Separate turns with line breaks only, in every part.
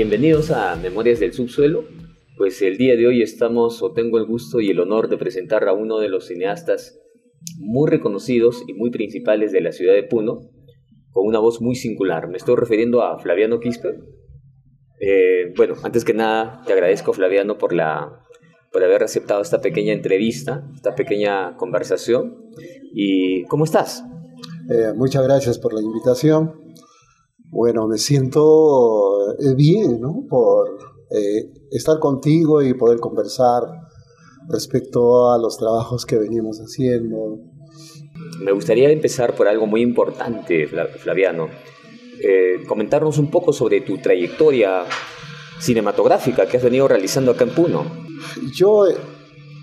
Bienvenidos a Memorias del Subsuelo. Pues el día de hoy tengo el gusto y el honor de presentar a uno de los cineastas muy reconocidos y muy principales de la ciudad de Puno, con una voz muy singular. Me estoy refiriendo a Flaviano Quispe. Bueno, antes que nada, te agradezco, Flaviano, por haber aceptado esta pequeña entrevista, esta pequeña conversación. ¿Y cómo estás?
Muchas gracias por la invitación. Bueno, me siento bien, ¿no? Por estar contigo y poder conversar respecto a los trabajos que venimos haciendo.
Me gustaría empezar por algo muy importante, Flaviano. Comentarnos un poco sobre tu trayectoria cinematográfica que has venido realizando acá en Puno.
Yo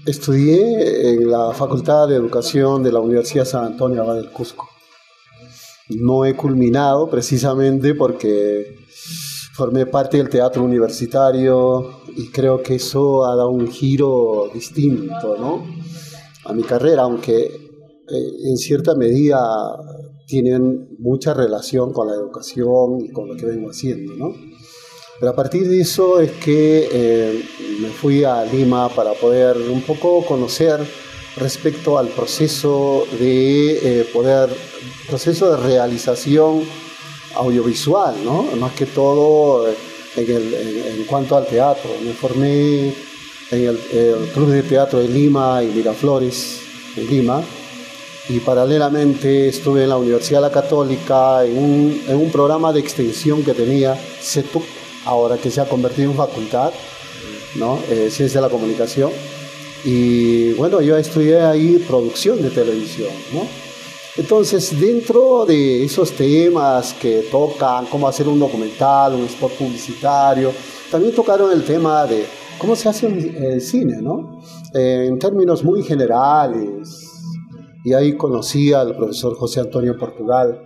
estudié en la Facultad de Educación de la Universidad San Antonio Abad del Cusco. No he culminado precisamente porque formé parte del teatro universitario y creo que eso ha dado un giro distinto, ¿no?, a mi carrera, aunque en cierta medida tienen mucha relación con la educación y con lo que vengo haciendo, ¿no? Pero a partir de eso es que me fui a Lima para poder un poco conocer respecto al proceso de realización audiovisual, ¿no? Más que todo en cuanto al teatro. Me formé en el Club de Teatro de Lima y Miraflores, en Lima, y paralelamente estuve en la Universidad de la Católica en un programa de extensión que tenía CETUC, ahora que se ha convertido en facultad, ¿no? Ciencia de la Comunicación. Y bueno, yo estudié ahí producción de televisión, ¿no? Entonces, dentro de esos temas que tocan cómo hacer un documental, un spot publicitario, también tocaron el tema de cómo se hace el cine, ¿no? En términos muy generales. Y ahí conocí al profesor José Antonio Portugal,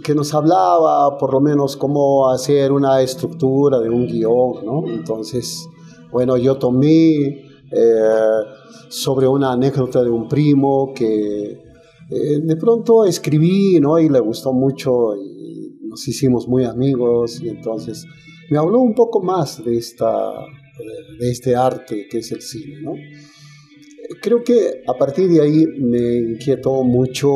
que nos hablaba por lo menos cómo hacer una estructura de un guión, ¿no? Entonces, bueno, yo tomé sobre una anécdota de un primo que de pronto escribí, ¿no? Y le gustó mucho y nos hicimos muy amigos, y entonces me habló un poco más de este arte que es el cine, ¿no? Creo que a partir de ahí me inquietó mucho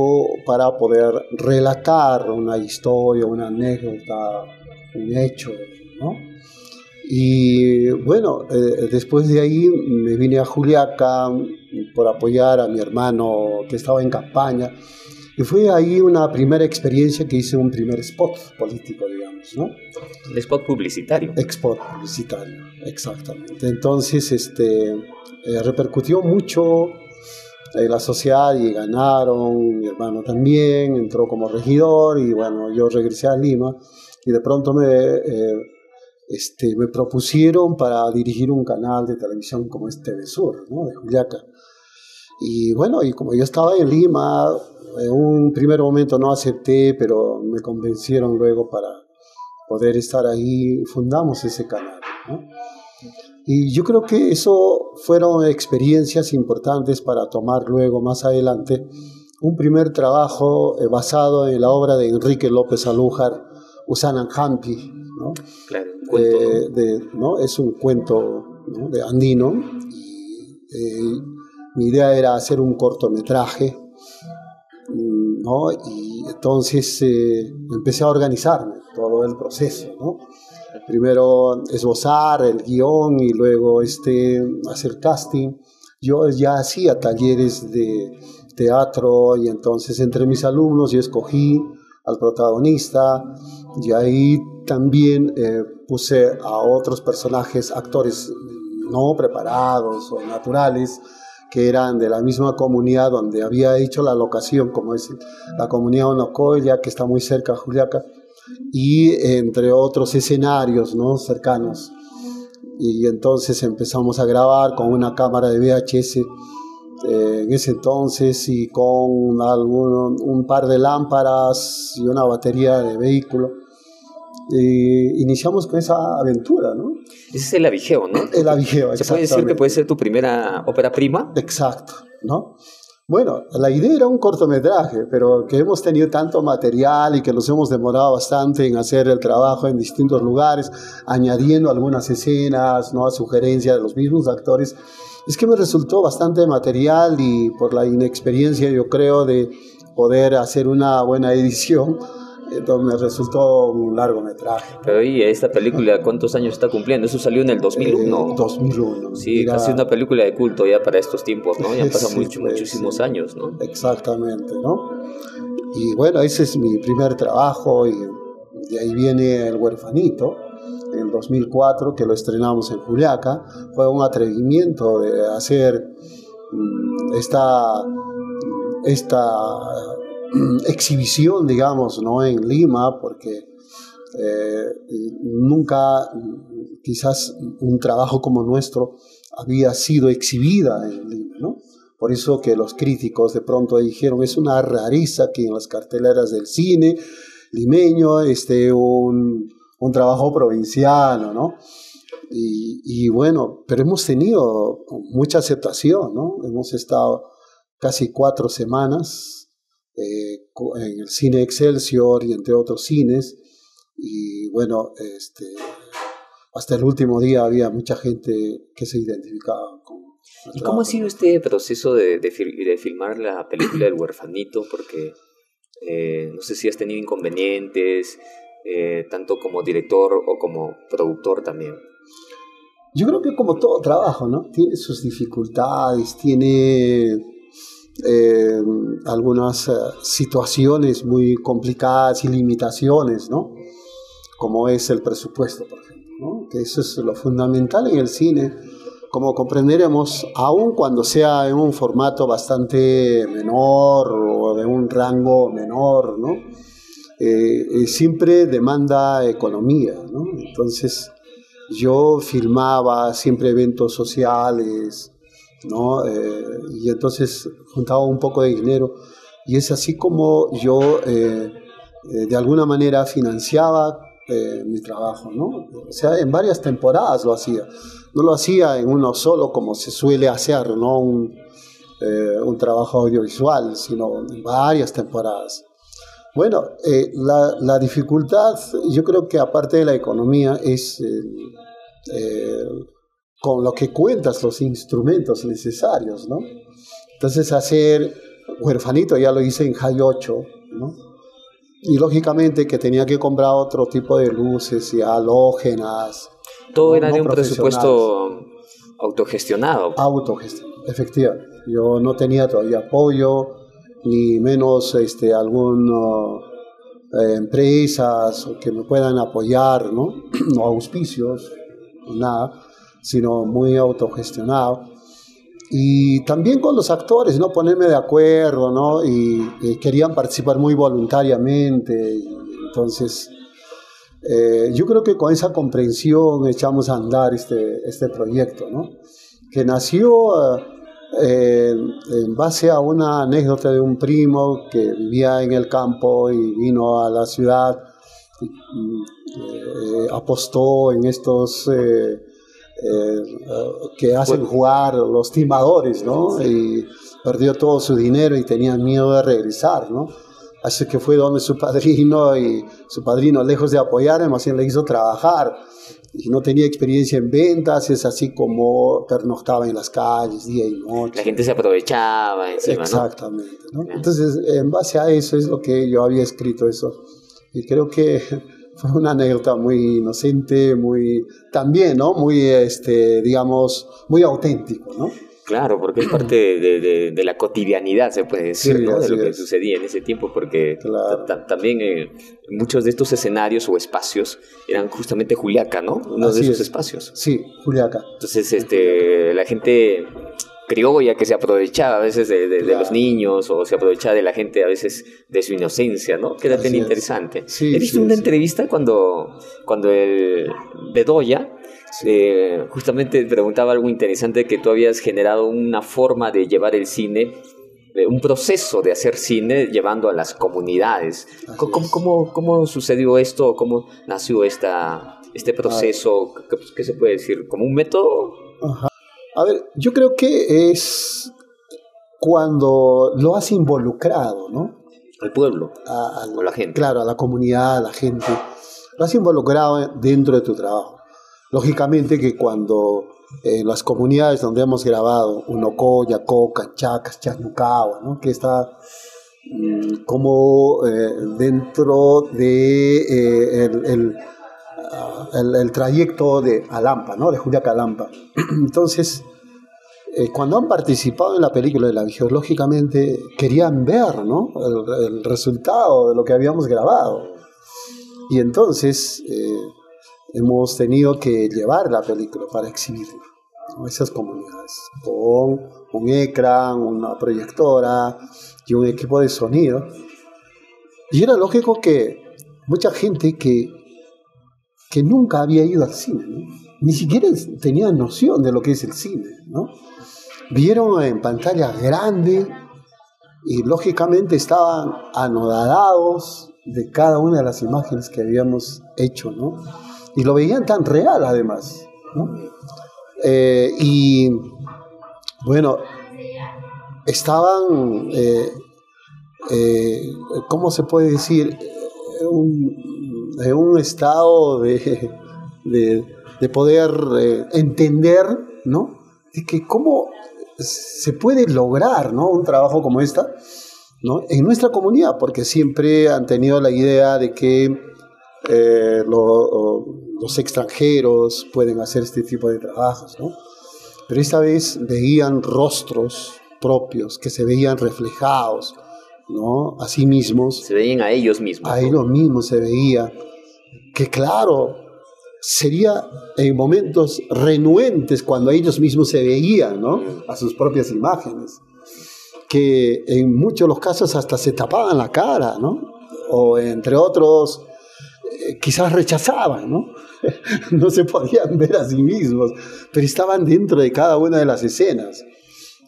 para poder relatar una historia, una anécdota, un hecho, ¿no? Y bueno, después de ahí me vine a Juliaca por apoyar a mi hermano que estaba en campaña, y fue ahí una primera experiencia que hice, un primer spot político, digamos, ¿no?
¿Un spot publicitario?
Spot publicitario, exactamente. Entonces, repercutió mucho en la sociedad y ganaron. Mi hermano también entró como regidor, y bueno, yo regresé a Lima y de pronto me propusieron para dirigir un canal de televisión como es TV Sur, ¿no?, de Juliaca. Y bueno, y como yo estaba en Lima, en un primer momento no acepté, pero me convencieron luego para poder estar ahí. Fundamos ese canal, ¿no? Y yo creo que eso fueron experiencias importantes para tomar luego, más adelante, un primer trabajo basado en la obra de Enrique López Alújar, Usanan Hampi, ¿no?
Claro, un cuento,
¿no? Es un cuento, ¿no?, de andino. Mi idea era hacer un cortometraje, ¿no? Y entonces empecé a organizarme todo el proceso, ¿no? Primero esbozar el guión y luego hacer casting. Yo ya hacía talleres de teatro, y entonces entre mis alumnos yo escogí al protagonista, y ahí también puse a otros personajes, actores no preparados o naturales, que eran de la misma comunidad donde había hecho la locación, como es la comunidad Onocoya, que está muy cerca de Juliaca, y entre otros escenarios, ¿no?, cercanos. Y entonces empezamos a grabar con una cámara de VHS en ese entonces, y con un par de lámparas y una batería de vehículo. Iniciamos con esa aventura, ¿no?
Ese es el Avigeo, ¿no?
El Avigeo,
¿Se puede decir que puede ser tu primera ópera prima?
Exacto, ¿no? Bueno, la idea era un cortometraje, pero que hemos tenido tanto material y que nos hemos demorado bastante en hacer el trabajo en distintos lugares, añadiendo algunas escenas, ¿no?, a sugerencia de los mismos actores, es que me resultó bastante material y por la inexperiencia, yo creo, de poder hacer una buena edición, entonces me resultó un largometraje.
Pero ¿y esta película cuántos años está cumpliendo? Eso salió en el 2001.
2001.
Sí,
Mira,
casi una película de culto ya para estos tiempos, ¿no? Ya han pasado
sí,
muchísimos
sí,
años, ¿no?
exactamente, ¿no? Y bueno, ese es mi primer trabajo y de ahí viene El Huerfanito, en el 2004, que lo estrenamos en Juliaca. Fue un atrevimiento de hacer esta exhibición, digamos, ¿no?, en Lima, porque nunca quizás un trabajo como nuestro había sido exhibida en Lima, ¿no? Por eso que los críticos de pronto dijeron, es una rareza que en las carteleras del cine limeño un trabajo provinciano, ¿no? Y bueno, pero hemos tenido mucha aceptación, ¿no? Hemos estado casi 4 semanas en el Cine Excelsior y entre otros cines, y bueno, hasta el último día había mucha gente que se identificaba con el
¿Y cómo ha sido este proceso de filmar la película El Huerfanito? Porque no sé si has tenido inconvenientes, tanto como director o como productor también.
Yo creo que como todo trabajo, ¿no?, tiene sus dificultades, tiene algunas situaciones muy complicadas y limitaciones, ¿no?, como es el presupuesto, por ejemplo, ¿no?, que eso es lo fundamental en el cine, como comprenderemos, aun cuando sea en un formato bastante menor o de un rango menor, ¿no?, siempre demanda economía, ¿no? Entonces yo filmaba siempre eventos sociales, ¿no? Y entonces juntaba un poco de dinero y es así como yo de alguna manera financiaba mi trabajo, ¿no? O sea, en varias temporadas lo hacía, no lo hacía en uno solo como se suele hacer, ¿no?, un trabajo audiovisual, sino en varias temporadas. Bueno, la dificultad, yo creo que aparte de la economía, es con lo que cuentas, los instrumentos necesarios, ¿no? Entonces hacer Huerfanito ya lo hice en High 8, ¿no? Y lógicamente que tenía que comprar otro tipo de luces y halógenas.
Todo
¿no?,
era
no
de un presupuesto autogestionado.
Autogestionado, efectivamente. Yo no tenía todavía apoyo, ni menos algunas empresas que me puedan apoyar, ¿no? No auspicios, nada, sino muy autogestionado. Y también con los actores, ¿no?, ponerme de acuerdo, ¿no?, y querían participar muy voluntariamente. Y entonces, yo creo que con esa comprensión echamos a andar este proyecto, ¿no?, que nació en base a una anécdota de un primo que vivía en el campo y vino a la ciudad, apostó en estos que hacen jugar los timadores, ¿no?, y perdió todo su dinero y tenía miedo de regresar, ¿no? Así que fue donde su padrino, y su padrino, lejos de apoyarle, más bien le hizo trabajar, y no tenía experiencia en ventas. Es así como pernoctaba en las calles día y noche.
La gente se aprovechaba encima,
exactamente, ¿no?
Claro.
Entonces, en base a eso es lo que yo había escrito eso, y creo que fue una anécdota muy inocente, muy también, ¿no?, muy digamos, muy auténtico, ¿no?
Claro, porque es parte de la cotidianidad, se puede decir,
Sí,
¿no?, de lo que
es.
sucedía en ese tiempo, porque
Claro.
también muchos de estos escenarios o espacios eran justamente Juliaca, ¿no? Uno
Así
de esos
es.
espacios.
Sí, Juliaca.
Entonces, la gente criolla que se aprovechaba a veces de
Claro.
los niños, o se aprovechaba de la gente a veces de su inocencia, ¿no? Que era
Así
tan
es.
interesante.
Sí,
He visto
sí,
una
sí.
entrevista cuando el Bedoya justamente preguntaba algo interesante, que tú habías generado una forma de llevar el cine, un proceso de hacer cine llevando a las comunidades. ¿Cómo sucedió esto? ¿Cómo nació este proceso? ¿Qué se puede decir? ¿Como un método?
Ajá. A ver, yo creo que cuando lo has involucrado, ¿no?
Al pueblo, o la gente.
Claro, a la comunidad, a la gente. Lo has involucrado dentro de tu trabajo. Lógicamente que cuando en las comunidades donde hemos grabado, Unocoya, Coca, Chacas, Chasnucagua, ¿no? Que está como dentro de el trayecto de Alampa, ¿no? De Juliaca a Alampa. Entonces, cuando han participado en la película de la Vigía, lógicamente querían ver, ¿no? el resultado de lo que habíamos grabado. Y entonces hemos tenido que llevar la película para exhibirla, ¿no? Esas comunidades, con un ecran, una proyectora y un equipo de sonido. Y era lógico que mucha gente que nunca había ido al cine, ¿no? Ni siquiera tenía noción de lo que es el cine, ¿no? Vieron en pantalla grande y lógicamente estaban anonadados de cada una de las imágenes que habíamos hecho, ¿no? Y lo veían tan real además, ¿no? Y bueno, estaban, ¿cómo se puede decir? En un estado de poder entender, ¿no? De que cómo se puede lograr, ¿no? Un trabajo como esta, ¿no? En nuestra comunidad, porque siempre han tenido la idea de que los extranjeros pueden hacer este tipo de trabajos, ¿no? Pero esta vez veían rostros propios que se veían reflejados, ¿no? A sí mismos.
Se veían a ellos mismos.
A ellos mismos se veía que, claro, sería en momentos renuentes cuando ellos mismos se veían, ¿no? A sus propias imágenes, que en muchos de los casos hasta se tapaban la cara, ¿no? O entre otros, quizás rechazaban, ¿no? No se podían ver a sí mismos, pero estaban dentro de cada una de las escenas.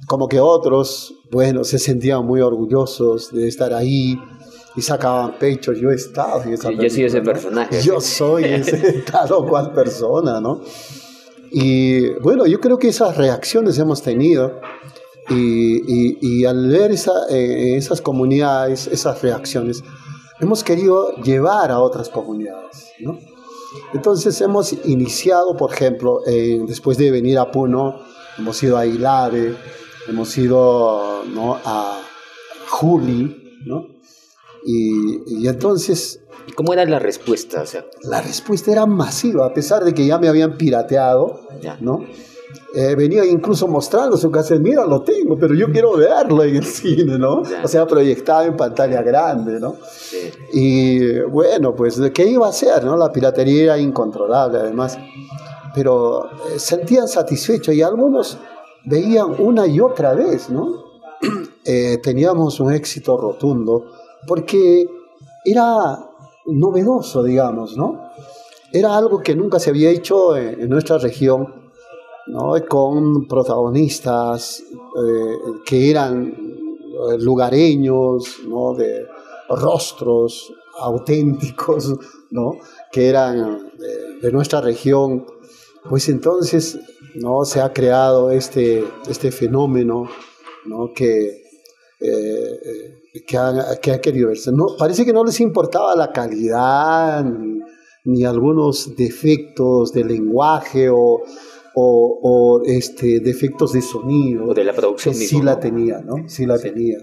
Como que otros, bueno, se sentían muy orgullosos de estar ahí y sacaban pecho. Yo he estado en esa película,
yo soy ese personaje.
¿no? Yo soy ese tal o cual persona, ¿no? Y bueno, yo creo que esas reacciones hemos tenido y al ver esas comunidades, esas reacciones, hemos querido llevar a otras comunidades, ¿no? Entonces hemos iniciado, por ejemplo, después de venir a Puno, hemos ido a Ilave, hemos ido, ¿no? a Juli, ¿no? Y entonces...
¿Cómo era la respuesta? O sea,
la respuesta era masiva, a pesar de que ya me habían pirateado, ¿no? Venía incluso mostrando su casa, mira, lo tengo, pero yo quiero verlo en el cine, ¿no? O sea, proyectado en pantalla grande, ¿no? Sí. Y bueno, pues, ¿qué iba a hacer, no? La piratería era incontrolable, además. Pero sentían satisfechos y algunos veían una y otra vez, ¿no? Teníamos un éxito rotundo porque era novedoso, digamos, ¿no? Era algo que nunca se había hecho en nuestra región, ¿no? Con protagonistas que eran lugareños, ¿no? De rostros auténticos, ¿no? Que eran de nuestra región. Pues entonces, ¿no? Se ha creado este fenómeno, ¿no? que ha querido verse. No, parece que no les importaba la calidad ni algunos defectos de lenguaje o defectos de sonido.
O de la producción misma.
Sí la tenía, ¿no? Sí la tenía.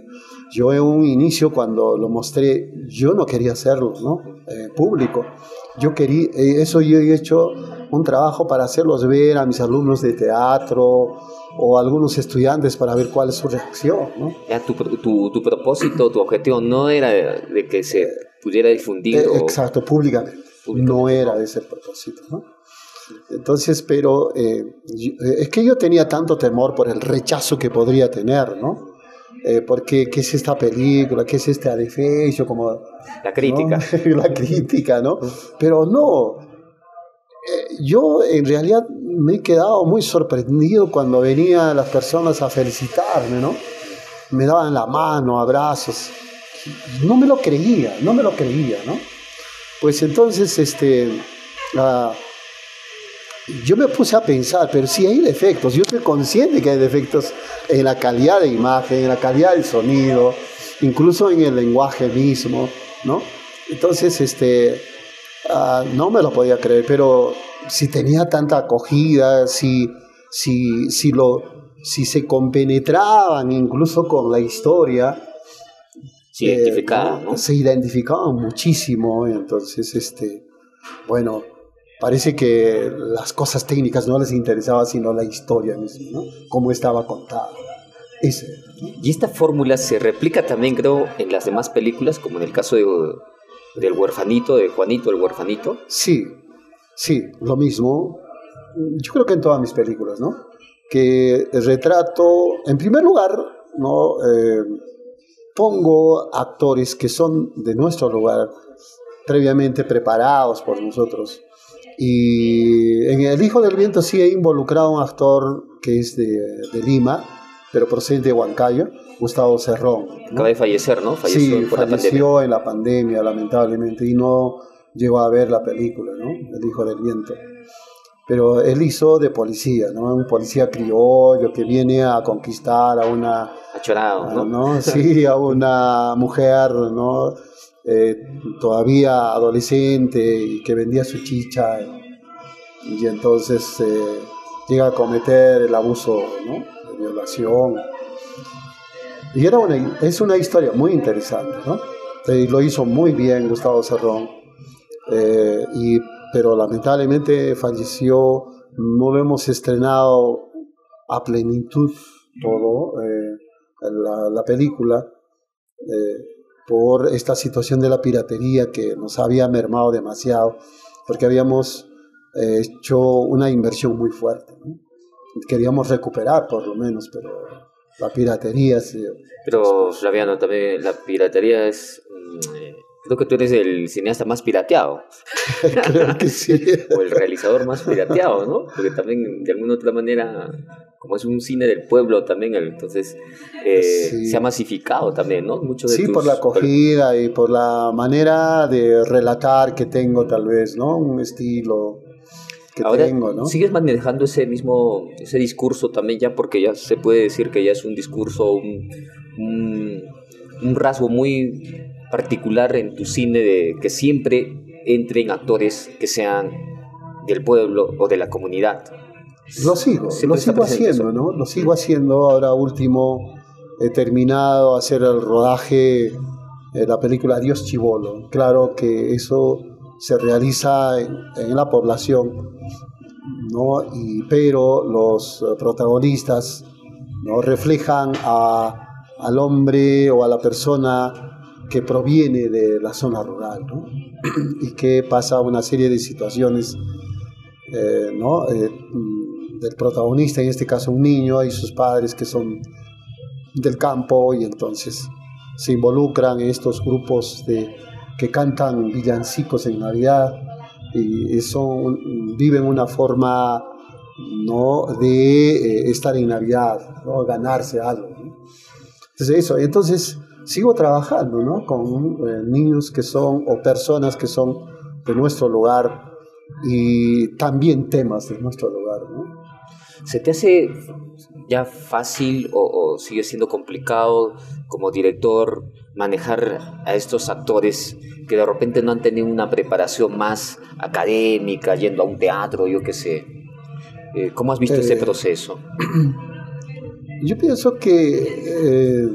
Yo en un inicio, cuando lo mostré, yo no quería hacerlo, ¿no? Público. Yo he hecho un trabajo para hacerlos ver a mis alumnos de teatro o a algunos estudiantes para ver cuál es su reacción, ¿no?
Ya, tu propósito, tu objetivo no era de que se pudiera difundir.
Exacto, públicamente. No era ese el propósito, ¿no? Entonces, pero es que yo tenía tanto temor por el rechazo que podría tener, ¿no? Porque, ¿qué es esta película? ¿Qué es este adefesio? Como,
la crítica.
¿no? La crítica, ¿no? Pero no. Yo en realidad me he quedado muy sorprendido cuando venían las personas a felicitarme, ¿no? Me daban la mano, abrazos. No me lo creía, ¿no? Pues entonces, yo me puse a pensar, pero sí hay defectos. Yo estoy consciente que hay defectos en la calidad de imagen, en la calidad del sonido, incluso en el lenguaje mismo, ¿no? Entonces, no me lo podía creer, pero si tenía tanta acogida, si se compenetraban incluso con la historia,
Se identificaba, ¿no?
se identificaban muchísimo. Entonces, bueno, parece que las cosas técnicas no les interesaba, sino la historia misma, ¿no? Cómo estaba contada. Ese, ¿no?
Y esta fórmula se replica también, creo, en las demás películas, como en el caso del huerfanito, de Juanito el huerfanito.
Sí, sí, lo mismo. Yo creo que en todas mis películas, ¿no? Que el retrato, en primer lugar, ¿no? Pongo actores que son de nuestro lugar, previamente preparados por nosotros. Y en El Hijo del Viento sí he involucrado a un actor que es de Lima, pero procedente de Huancayo, Gustavo Cerrón, ¿no?
Acaba de fallecer, ¿no?
Sí, falleció en la pandemia, lamentablemente, y no llegó a ver la película, ¿no? El Hijo del Viento. Pero él hizo de policía, ¿no? Un policía criollo que viene a conquistar a una...
Achorado, ¿no?
¿no? Sí, a una mujer, ¿no? Todavía adolescente y que vendía su chicha, y entonces llega a cometer el abuso, ¿no? De violación. Y es una historia muy interesante, ¿no? Lo hizo muy bien Gustavo Cerrón, pero lamentablemente falleció. No lo hemos estrenado a plenitud todo, la película, por esta situación de la piratería que nos había mermado demasiado, porque habíamos hecho una inversión muy fuerte, ¿no? Queríamos recuperar por lo menos, pero la piratería... Sí,
pero Flaviano, también la piratería es... creo que tú eres el cineasta más pirateado.
Creo que sí.
O el realizador más pirateado, ¿no? Porque también, de alguna otra manera, como es un cine del pueblo también, entonces
sí,
se ha masificado también, ¿no? Muchos de
sí,
tus...
por la acogida y por la manera de relatar que tengo, tal vez, ¿no? Un estilo que
ahora
tengo, ¿no?
sigues manejando ese discurso también ya, porque ya se puede decir que ya es un discurso, un rasgo muy particular en tu cine, de que siempre entren actores que sean del pueblo o de la comunidad.
Lo sigo haciendo, ¿no? Lo sigo haciendo. Ahora último he terminado de hacer el rodaje de la película Adiós Chibolo. Claro que eso se realiza en la población, ¿no? Pero los protagonistas, ¿no? Reflejan al hombre o a la persona que proviene de la zona rural, ¿no? Y que pasa una serie de situaciones, ¿no? Del protagonista, en este caso un niño, y sus padres que son del campo, y entonces se involucran en estos grupos que cantan villancicos en Navidad, y viven una forma, ¿no? De estar en Navidad, ¿no? Ganarse algo, ¿no? Entonces sigo trabajando, ¿no? Con niños que son, o personas que son de nuestro lugar, y también temas de nuestro lugar, ¿no?
¿Se te hace ya fácil o sigue siendo complicado como director manejar a estos actores que de repente no han tenido una preparación más académica, yendo a un teatro, yo qué sé? ¿Cómo has visto ese proceso?
Yo pienso que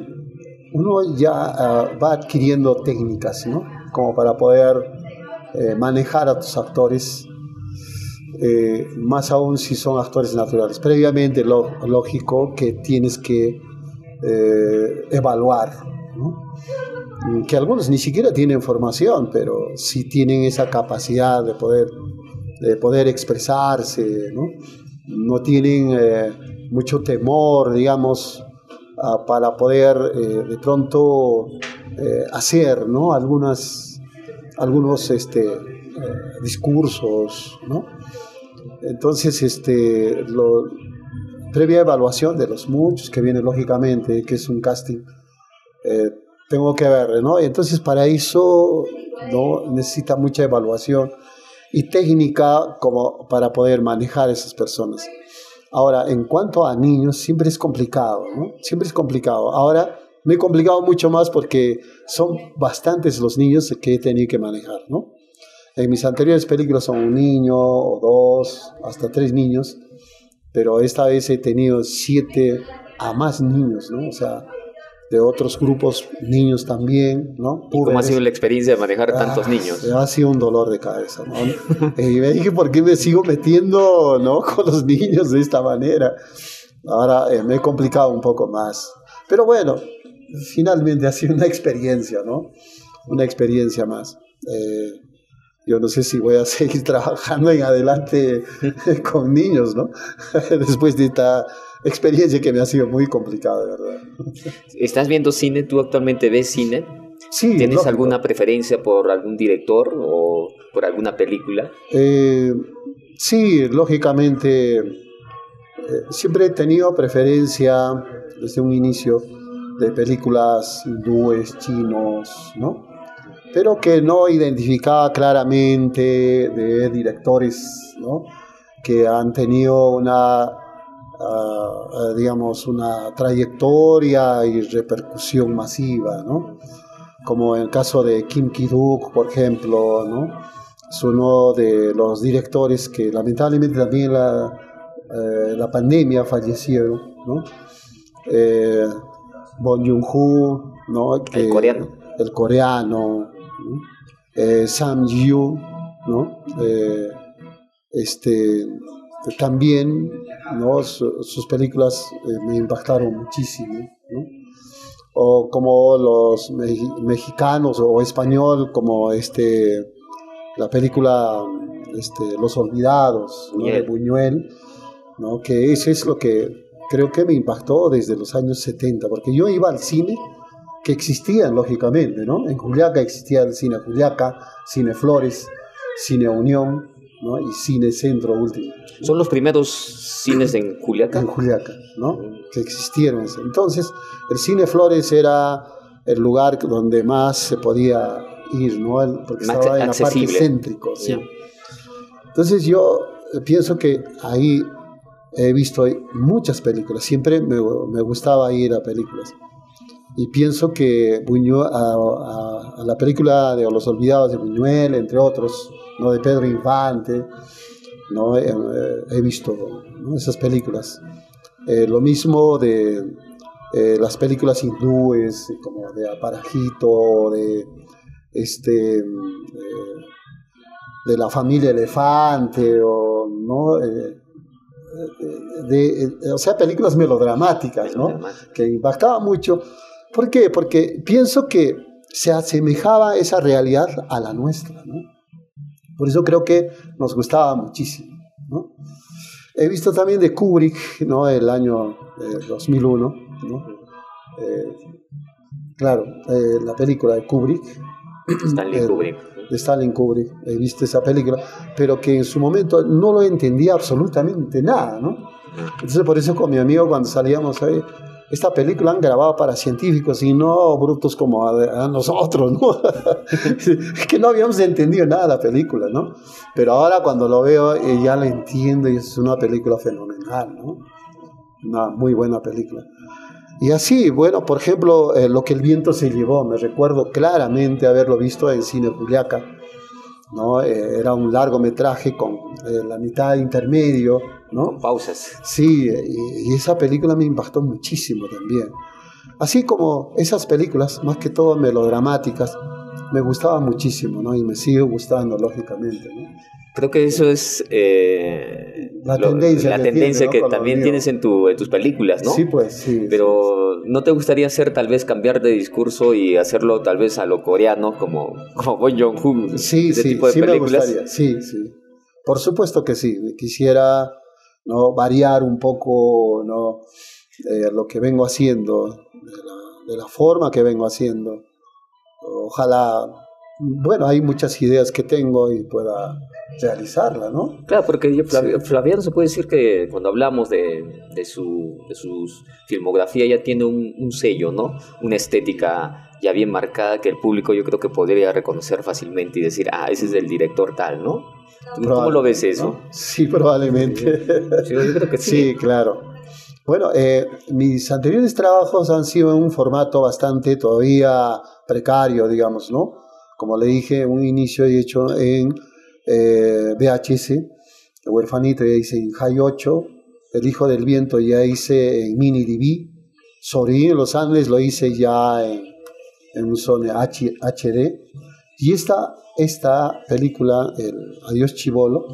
uno ya va adquiriendo técnicas, ¿no? Como para poder manejar a tus actores, más aún si son actores naturales. Previamente, lógico que tienes que evaluar, ¿no? Que algunos ni siquiera tienen formación, pero sí tienen esa capacidad de poder expresarse, ¿no? No tienen mucho temor, digamos, para poder de pronto hacer, ¿no? algunos discursos, ¿no? Entonces, previa evaluación de los muchos que viene, lógicamente, que es un casting, tengo que ver, ¿no? Entonces, para eso, ¿no? Necesita mucha evaluación. y técnica como para poder manejar a esas personas. Ahora, en cuanto a niños, siempre es complicado, ¿no? Siempre es complicado. Ahora me he complicado mucho más porque son bastantes los niños que he tenido que manejar, ¿no? En mis anteriores películas son un niño o dos, hasta 3 niños, pero esta vez he tenido 7 a más niños, ¿no? O sea, de otros grupos, niños también, ¿no?
¿Y cómo ha sido la experiencia de manejar tantos niños?
Ha sido un dolor de cabeza, ¿no? Y me dije, ¿por qué me sigo metiendo, ¿no? Con los niños de esta manera? Ahora me he complicado un poco más. Pero bueno, finalmente ha sido una experiencia, ¿no? Una experiencia más. Yo no sé si voy a seguir trabajando en adelante con niños, ¿no? Después de esta experiencia que me ha sido muy complicada, de verdad.
¿Estás viendo cine? ¿Tú actualmente ves cine?
Sí,
¿Tienes
lógico.
alguna preferencia por algún director o por alguna película?
Sí, lógicamente. Siempre he tenido preferencia desde un inicio de películas hindúes, chinos, ¿no? Pero que no identificaba claramente de directores, ¿no? Que han tenido digamos, una trayectoria y repercusión masiva, ¿no? Como en el caso de Kim Ki-duk, por ejemplo, ¿no? Es uno de los directores que lamentablemente también la pandemia fallecieron, ¿no? Bong Joon-ho, ¿no?
El coreano.
El coreano, ¿no? Sam Yu, ¿no? También, ¿no? Sus películas me impactaron muchísimo, ¿no? O como los mexicanos o español, como la película Los Olvidados, ¿no? De Buñuel, ¿no? Que eso es lo que creo que me impactó desde los años 70, porque yo iba al cine que existían, lógicamente, ¿no? En Juliaca existía el Cine Juliaca, Cine Flores, Cine Unión, ¿no? Y Cine Centro último, ¿no?
¿Son los primeros cines en Juliaca?
En Juliaca, ¿no? Que existieron. Entonces, el Cine Flores era el lugar donde más se podía ir, ¿no? Porque
más
estaba en
accesible.
La parte céntrico, ¿sí?
Yeah.
Entonces yo pienso que ahí he visto muchas películas. Siempre me gustaba ir a películas. Y pienso que Buñuel, a la película de Los Olvidados de Buñuel, entre otros, ¿no? De Pedro Infante, ¿no? He visto, ¿no? Esas películas. Lo mismo de las películas hindúes, como de Aparajito, de la familia Elefante, o, ¿no? O sea, películas melodramáticas, ¿no? Que impactaban mucho. ¿Por qué? Porque pienso que se asemejaba esa realidad a la nuestra, ¿no? Por eso creo que nos gustaba muchísimo, ¿no? He visto también de Kubrick, ¿no? El año 2001, ¿no? Claro, la película de Kubrick.
Stanley Kubrick.
De Stanley Kubrick. He visto esa película, pero que en su momento no lo entendía absolutamente nada, ¿no? Entonces por eso con mi amigo cuando salíamos ahí, esta película han grabado para científicos y no brutos como a nosotros, ¿no? Que no habíamos entendido nada de la película, ¿no? Pero ahora cuando lo veo ya lo entiendo y es una película fenomenal, ¿no? Una muy buena película. Y así, bueno, por ejemplo, Lo que el viento se llevó, me recuerdo claramente haberlo visto en Cine Juliaca, ¿no? Era un largometraje con la mitad intermedio, ¿no?
Con pausas.
Sí, y esa película me impactó muchísimo también. Así como esas películas, más que todo melodramáticas, me gustaban muchísimo, ¿no? Y me sigue gustando, lógicamente, ¿no?
Creo que eso es
la tendencia
¿no? Que también tienes en tus películas, ¿no?
Sí, pues, sí.
Pero ¿no te gustaría cambiar de discurso y hacerlo tal vez a lo coreano, como Bong Joon-ho?
Sí,
ese
sí,
tipo de
sí
películas?
Me gustaría, sí, sí. Por supuesto que sí. Quisiera, ¿no? Variar un poco, ¿no? Lo que vengo haciendo, de la forma que vengo haciendo. Ojalá, bueno, hay muchas ideas que tengo y pueda realizarla, ¿no?
Claro, porque Flaviano se puede decir que cuando hablamos de su filmografía ya tiene un sello, ¿no? Una estética ya bien marcada que el público yo creo que podría reconocer fácilmente y decir, ese es el director tal, ¿no? ¿Cómo lo ves eso?
¿no? Sí, probablemente.
Sí, yo creo que sí.
Sí, claro. Bueno, mis anteriores trabajos han sido en un formato bastante todavía precario, digamos, ¿no? Como le dije, un inicio he hecho en VHS, El Huerfanito ya hice en High 8, El Hijo del Viento ya hice en Mini DV, Sobrevivir en los Andes lo hice ya en un Sony HD, y esta película, el Adiós Chibolo,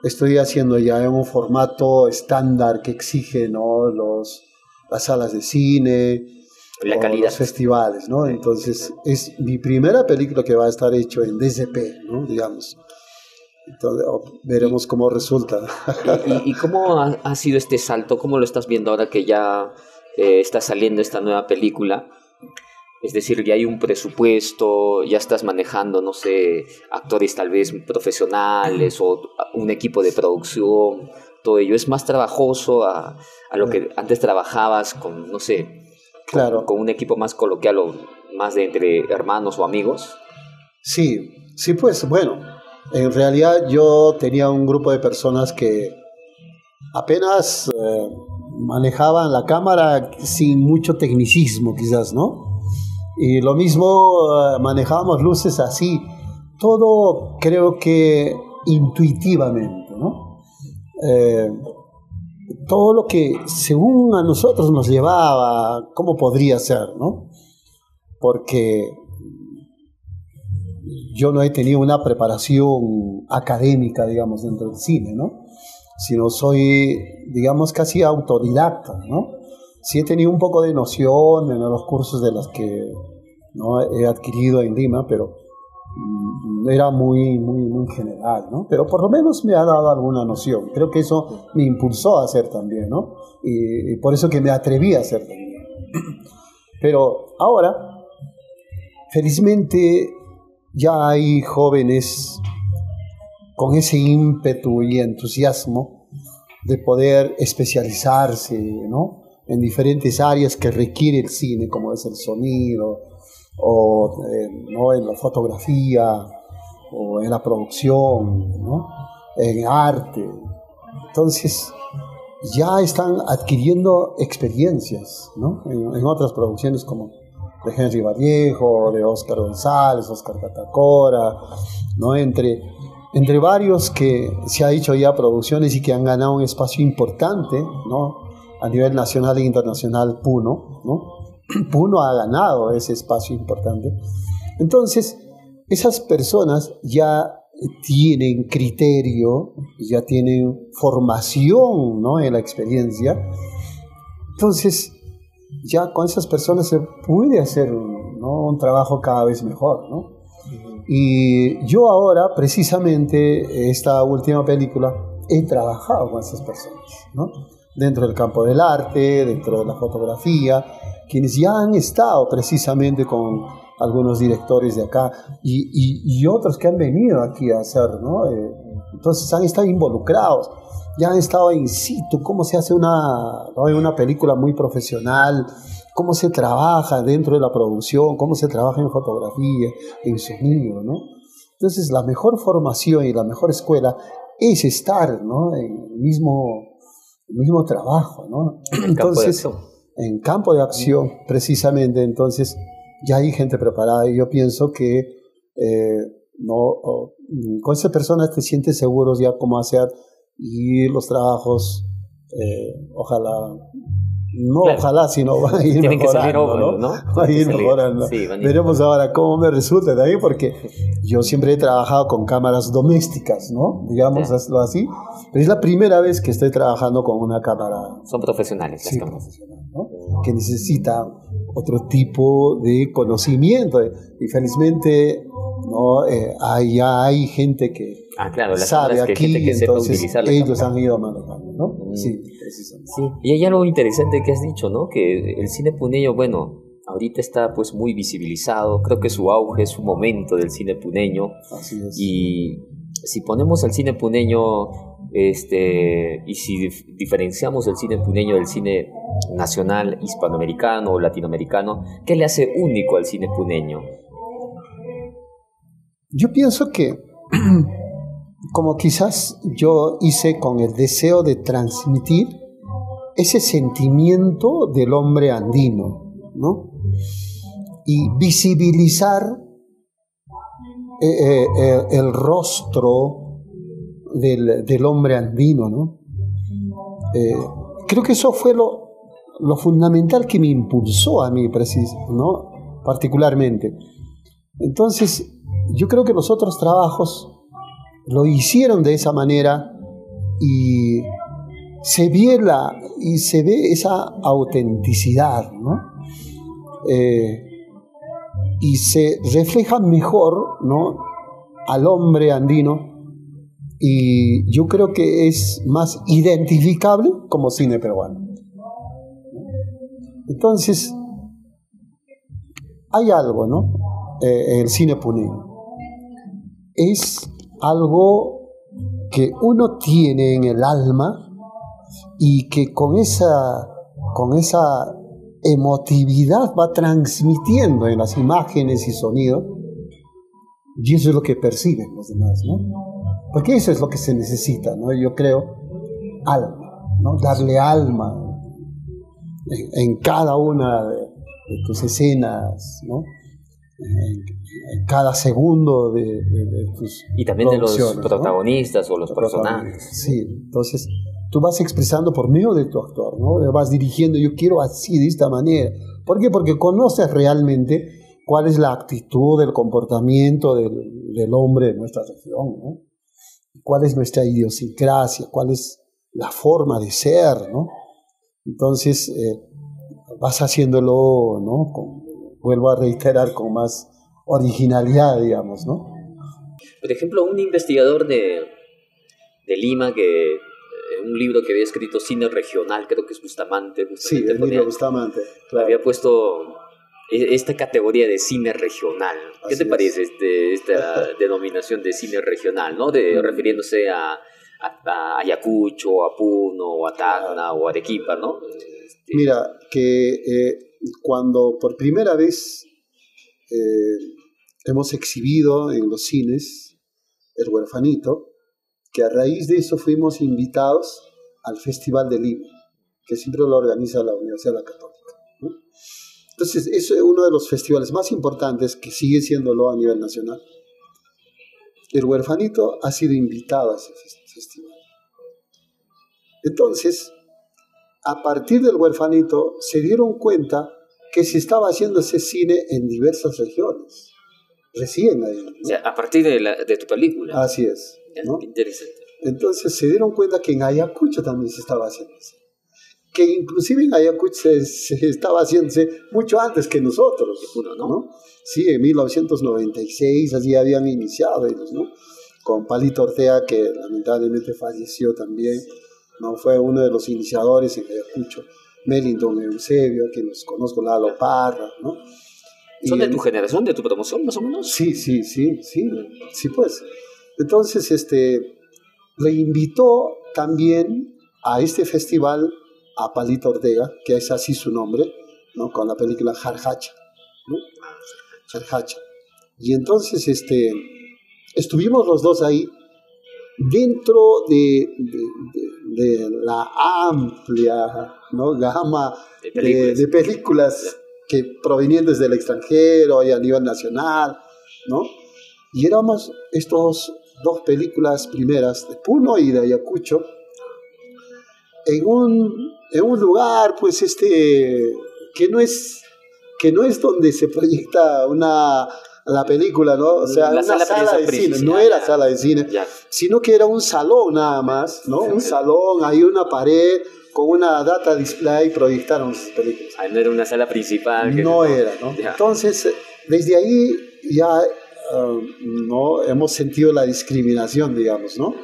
estoy haciendo ya en un formato estándar que exige, ¿no? Las salas de cine,
la calidad,
los festivales, ¿no? Entonces es mi primera película que va a estar hecho en DCP, ¿no? Digamos. Entonces, veremos cómo resulta.
¿Y cómo ha sido este salto? ¿Cómo lo estás viendo ahora que ya está saliendo esta nueva película? Es decir, ya hay un presupuesto, ya estás manejando, no sé, actores tal vez profesionales o un equipo de producción, todo ello. ¿Es más trabajoso a lo que antes trabajabas con, no sé,
claro,
con un equipo más coloquial o más de entre hermanos o amigos?
Sí, pues bueno, en realidad yo tenía un grupo de personas que apenas manejaban la cámara sin mucho tecnicismo quizás, ¿no? Y lo mismo, manejábamos luces así, todo creo que intuitivamente, ¿no? Todo lo que según a nosotros nos llevaba, ¿cómo podría ser, no? Porque yo no he tenido una preparación académica, digamos, dentro del cine, ¿no? Sino soy, digamos, casi autodidacta, ¿no? Sí he tenido un poco de noción en los cursos de los que, ¿no?, he adquirido en Lima, pero era muy general, ¿no? Pero por lo menos me ha dado alguna noción. Creo que eso me impulsó a hacer también, ¿no? Y por eso que me atreví a hacer también. Pero ahora, felizmente, ya hay jóvenes con ese ímpetu y entusiasmo de poder especializarse, ¿no?, en diferentes áreas que requiere el cine, como es el sonido, o ¿no?, en la fotografía, o en la producción, ¿no?, en arte. Entonces, ya están adquiriendo experiencias, ¿no?, en otras producciones como de Henry Vallejo, de Óscar González, Óscar Catacora, ¿no?, entre varios que se ha hecho ya producciones y que han ganado un espacio importante, ¿no?, a nivel nacional e internacional. Puno, ¿no? Puno ha ganado ese espacio importante. Entonces, esas personas ya tienen criterio, ya tienen formación, ¿no?, en la experiencia. Entonces, ya con esas personas se puede hacer, ¿no?, un trabajo cada vez mejor, ¿no? Y yo ahora, precisamente, esta última película, he trabajado con esas personas, ¿no?, dentro del campo del arte, dentro de la fotografía, quienes ya han estado precisamente con algunos directores de acá y otros que han venido aquí a hacer, ¿no? Entonces han estado involucrados, ya han estado in situ, cómo se hace una película muy profesional, cómo se trabaja dentro de la producción, cómo se trabaja en fotografía, en sonido, ¿no? Entonces la mejor formación y la mejor escuela es estar, ¿no?, en el mismo trabajo, ¿no? Entonces, en campo de acción, precisamente. Entonces ya hay gente preparada y yo pienso que con esas personas te sientes seguros ya cómo hacer, y los trabajos ojalá, claro, ojalá, sino va a ir
tienen
mejorando, ¿no? Va a ir mejorando. Sí, veremos ahora cómo me resulta de ahí, porque yo siempre he trabajado con cámaras domésticas, ¿no? Digamos, hazlo así. Pero es la primera vez que estoy trabajando con una cámara.
Son profesionales.
Sí, profesional, ¿no? Que necesita otro tipo de conocimiento. Y felizmente, ¿no?, ya hay gente que
claro,
sabe aquí,
gente que
entonces ellos han ido manejando, ¿no? Sí, precisamente.
Sí. Y hay algo interesante que has dicho, ¿no? Que el cine puneño, bueno, ahorita está pues muy visibilizado. Creo que su auge es su momento del cine puneño.
Así es.
Y si ponemos el cine puneño, y si diferenciamos el cine puneño del cine nacional, hispanoamericano o latinoamericano, ¿qué le hace único al cine puneño?
Yo pienso que como quizás yo hice con el deseo de transmitir ese sentimiento del hombre andino, ¿no? Y visibilizar el rostro del hombre andino, ¿no? Creo que eso fue lo fundamental que me impulsó a mí, ¿no? Particularmente. Entonces, yo creo que los otros trabajos lo hicieron de esa manera y se ve esa autenticidad, ¿no? Y se refleja mejor, ¿no?, al hombre andino, y yo creo que es más identificable como cine peruano. Entonces, hay algo, ¿no? El cine puneño es algo que uno tiene en el alma y que con esa emotividad va transmitiendo en las imágenes y sonidos, y eso es lo que perciben los demás, ¿no? Porque eso es lo que se necesita, ¿no? Yo creo, alma, ¿no? Darle alma en cada una de tus escenas, ¿no? En cada segundo de tus
y también de los protagonistas, ¿no?, o los personajes.
Sí, entonces tú vas expresando por medio de tu actor, ¿no? Vas dirigiendo, yo quiero así, de esta manera. ¿Por qué? Porque conoces realmente cuál es la actitud, el comportamiento del hombre de nuestra región, ¿no? Cuál es nuestra idiosincrasia, cuál es la forma de ser, ¿no? Entonces vas haciéndolo, ¿no? Vuelvo a reiterar, con más originalidad, digamos, ¿no?
Por ejemplo, un investigador de Lima, que un libro que había escrito, Cine Regional, creo que es Bustamante.
Sí, el libro Bustamante, claro.
Había puesto esta categoría de cine regional. ¿Qué te parece esta denominación de cine regional, ¿no? Refiriéndose a Ayacucho, a Puno, o a Tacna, o a Arequipa, ¿no?
Mira, que cuando por primera vez hemos exhibido en los cines El Huerfanito, que a raíz de eso fuimos invitados al Festival de Lima, que siempre lo organiza la Universidad Católica, ¿no? Entonces, eso es uno de los festivales más importantes, que sigue siéndolo a nivel nacional. El Huerfanito ha sido invitado a ese festival. Entonces, a partir del Huerfanito, se dieron cuenta que se estaba haciendo ese cine en diversas regiones. Recién ahí, ¿no?
O sea, a partir de tu película.
Así es, ¿no?
Interesante.
Entonces se dieron cuenta que en Ayacucho también se estaba haciendo eso. Que inclusive en Ayacucho se estaba haciéndose mucho antes que nosotros, ¿no? Sí, en 1996 así habían iniciado ellos, ¿no? Con Palito Ortega, que lamentablemente falleció también, ¿no? Fue uno de los iniciadores en Ayacucho. Melindon Eusebio, que los conozco, Lalo Parra, ¿no?
¿Son de tu generación, de tu promoción, más o menos?
Sí, pues. Entonces, le invitó también a este festival a Palito Ortega, que es así su nombre, ¿no? Con la película Jarjacha, ¿no? Jarjacha. Y entonces, estuvimos los dos ahí, dentro de la amplia, ¿no?, gama de películas que provenientes del extranjero y a nivel nacional, ¿no? Y éramos estos dos películas primeras, de Puno y de Ayacucho, en un lugar, pues, que no es donde se proyecta la película, ¿no? O sea, una sala de cine, no era sala de cine, sino que era un salón nada más, ¿no? Un salón, hay una pared con una data display, proyectaron sus películas.
No era una sala principal.
No era, ¿no? Ya. Entonces, desde ahí ya no hemos sentido la discriminación, digamos, ¿no?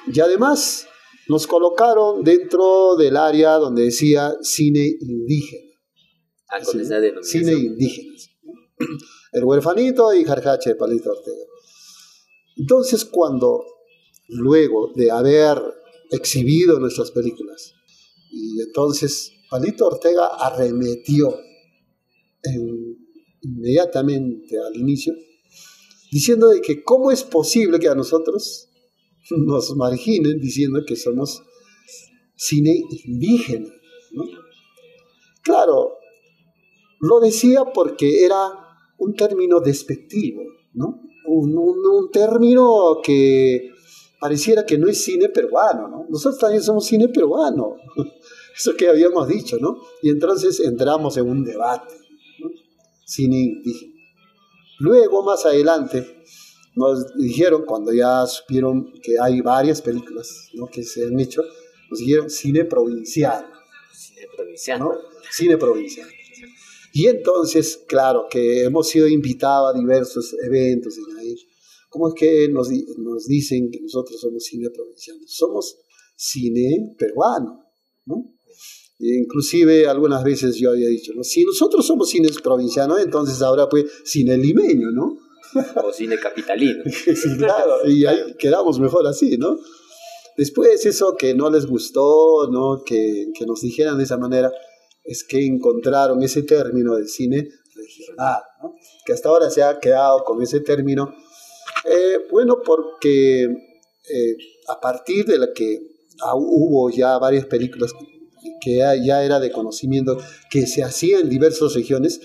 Y además nos colocaron dentro del área donde decía cine indígena.
Con esa denominación.
Cine indígena. El Huerfanito y Jarjacha de Palito Ortega. Entonces, luego de haber exhibido nuestras películas, y entonces Palito Ortega arremetió inmediatamente al inicio, diciendo de que cómo es posible que a nosotros nos marginen diciendo que somos cine indígena, ¿no? Claro, lo decía porque era un término despectivo, ¿no? Un término que pareciera que no es cine peruano, ¿no? Nosotros también somos cine peruano, eso que habíamos dicho, ¿no? Y entonces entramos en un debate, ¿no? Cine indígena. Luego, más adelante, nos dijeron, cuando ya supieron que hay varias películas, ¿no?, que se han hecho, nos dijeron cine provincial.
Cine provincial.
¿No? Cine provincial. Y entonces, claro, que hemos sido invitados a diversos eventos en ahí. ¿Cómo es que nos dicen que nosotros somos cine provincial? Somos cine peruano, ¿no? E inclusive algunas veces yo había dicho, ¿no?, si nosotros somos cines provincianos, entonces ahora pues cine limeño, ¿no?
O cine capitalino.
Sí, claro, y ahí quedamos mejor así, ¿no? Después eso que no les gustó, ¿no?, que nos dijeran de esa manera, es que encontraron ese término del cine regional, ¿no?, que hasta ahora se ha quedado con ese término. Bueno, porque a partir de la que hubo ya varias películas que ya era de conocimiento que se hacían en diversas regiones,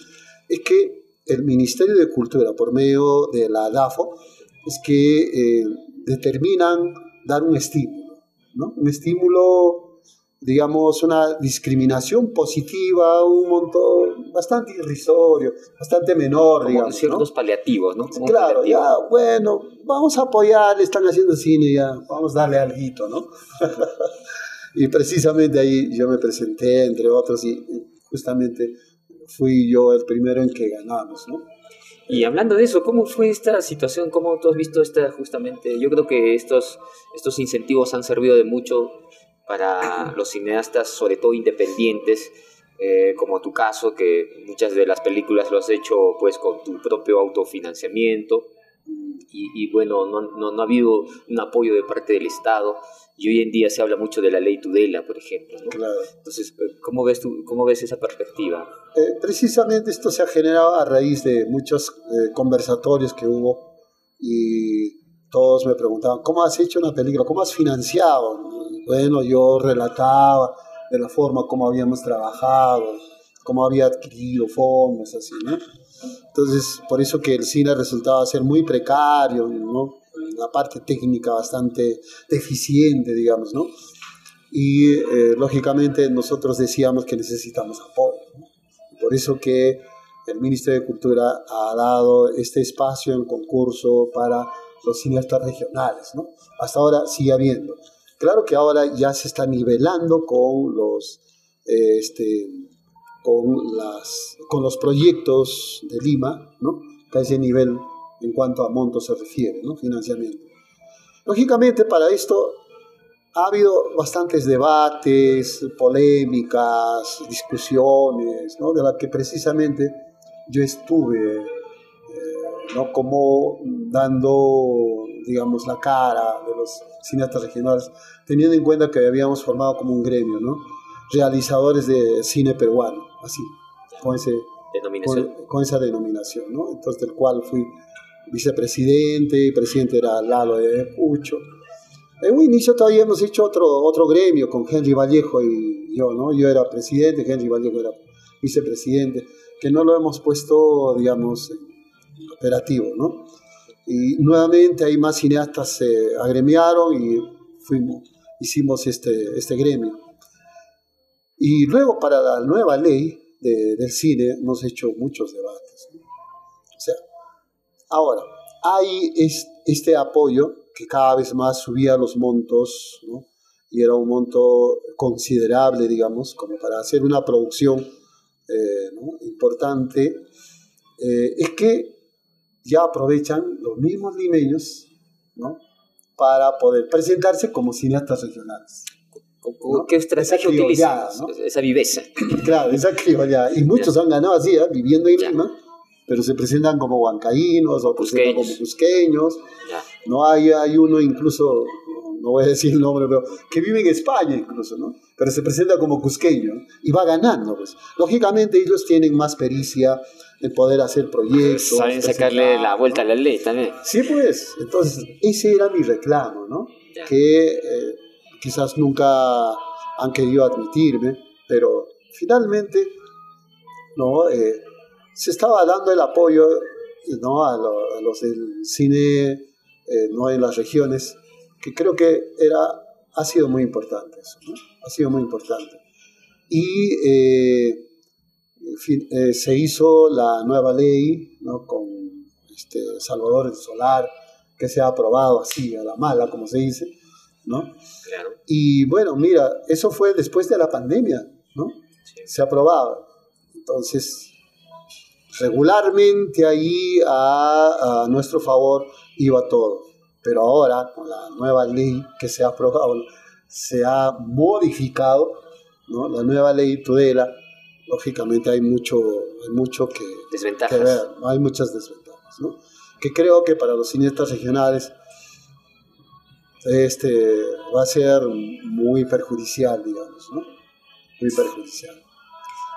es que el Ministerio de Cultura, por medio de la DAFO, es que determinan dar un estímulo, ¿no? Un estímulo, digamos, una discriminación positiva, un monto bastante irrisorio, bastante menor,
como
digamos,
ciertos,
¿no?,
paliativos, ¿no? Como
claro,
paliativo.
ya, bueno, vamos a apoyar, están haciendo cine, ya, vamos a darle alguito, ¿no? Y precisamente ahí yo me presenté, entre otros, y justamente fui yo el primero en que ganamos, ¿no?
Y hablando de eso, ¿cómo fue esta situación? ¿Cómo tú has visto justamente? Yo creo que estos incentivos han servido de mucho para los cineastas, sobre todo independientes, como tu caso, que muchas de las películas lo has hecho pues con tu propio autofinanciamiento. Y bueno, no ha habido un apoyo de parte del Estado, y hoy en día se habla mucho de la ley Tudela, por ejemplo, ¿no?
Claro.
Entonces, ¿cómo ves esa perspectiva?
Precisamente esto se ha generado a raíz de muchos conversatorios que hubo, y todos me preguntaban, ¿cómo has hecho una película? ¿Cómo has financiado? Bueno, yo relataba de la forma como habíamos trabajado, cómo había adquirido fondos, así, ¿no? Entonces, por eso que el cine resultaba ser muy precario, ¿no?, la parte técnica bastante deficiente, digamos, ¿no? Y lógicamente nosotros decíamos que necesitamos apoyo, ¿no? Por eso que el Ministerio de Cultura ha dado este espacio en concurso para los cineastas regionales, ¿no? Hasta ahora sigue habiendo. Claro que ahora ya se está nivelando con los con los proyectos de Lima, ¿no?, a ese nivel en cuanto a monto se refiere, ¿no?, financiamiento. Lógicamente, para esto ha habido bastantes debates, polémicas, discusiones, ¿no?, de las que precisamente yo estuve, ¿no?, como dando, digamos, la cara de los cineastas regionales, teniendo en cuenta que habíamos formado como un gremio, ¿no?, realizadores de cine peruano, así, con esa denominación, ¿no? Entonces, del cual fui vicepresidente, y presidente era Lalo de Pucho. En un inicio todavía hemos hecho otro gremio con Henry Vallejo y yo, ¿no? Yo era presidente, Henry Vallejo era vicepresidente, que no lo hemos puesto, digamos, en operativo, ¿no? Y nuevamente hay más cineastas se agremiaron y hicimos este gremio. Y luego, para la nueva ley del cine, hemos hecho muchos debates, ¿no? O sea, ahora, hay este apoyo que cada vez más subía los montos, ¿no?, y era un monto considerable, digamos, como para hacer una producción ¿no?, importante. Es que ya aprovechan los mismos limeños, ¿no?, para poder presentarse como cineastas regionales, ¿no?
¿Qué estrategia utilizan? ¿No? Esa viveza.
Claro, esa criollada. Y muchos han ganado así, viviendo en Lima, pero se presentan como huancaínos o presentan como cusqueños. No hay uno incluso, no voy a decir el nombre, pero que vive en España incluso, ¿no? Pero se presenta como cusqueño, ¿no?, y va ganando, pues. Lógicamente ellos tienen más pericia en poder hacer proyectos.
Saben sacarle la vuelta a la ley también.
Sí, pues. Entonces, ese era mi reclamo, ¿no?
Ya.
que quizás nunca han querido admitirme, pero finalmente, ¿no? Se estaba dando el apoyo, ¿no? A los del cine, ¿no? En las regiones, que creo que ha sido muy importante eso, ¿no? Ha sido muy importante. Y se hizo la nueva ley, ¿no? Con Salvador el Solar, que se ha aprobado así, a la mala, como se dice, ¿no?
Claro.
Y bueno, mira, eso fue después de la pandemia, ¿no?
Sí.
Se aprobaba. Entonces, regularmente ahí a nuestro favor iba todo. Pero ahora, con la nueva ley que se ha aprobado, se ha modificado, ¿no? La nueva ley Tudela, lógicamente hay mucho que ver, ¿no? Hay muchas desventajas, ¿no? Que creo que para los cineastas regionales va a ser muy perjudicial, digamos, ¿no? Muy perjudicial.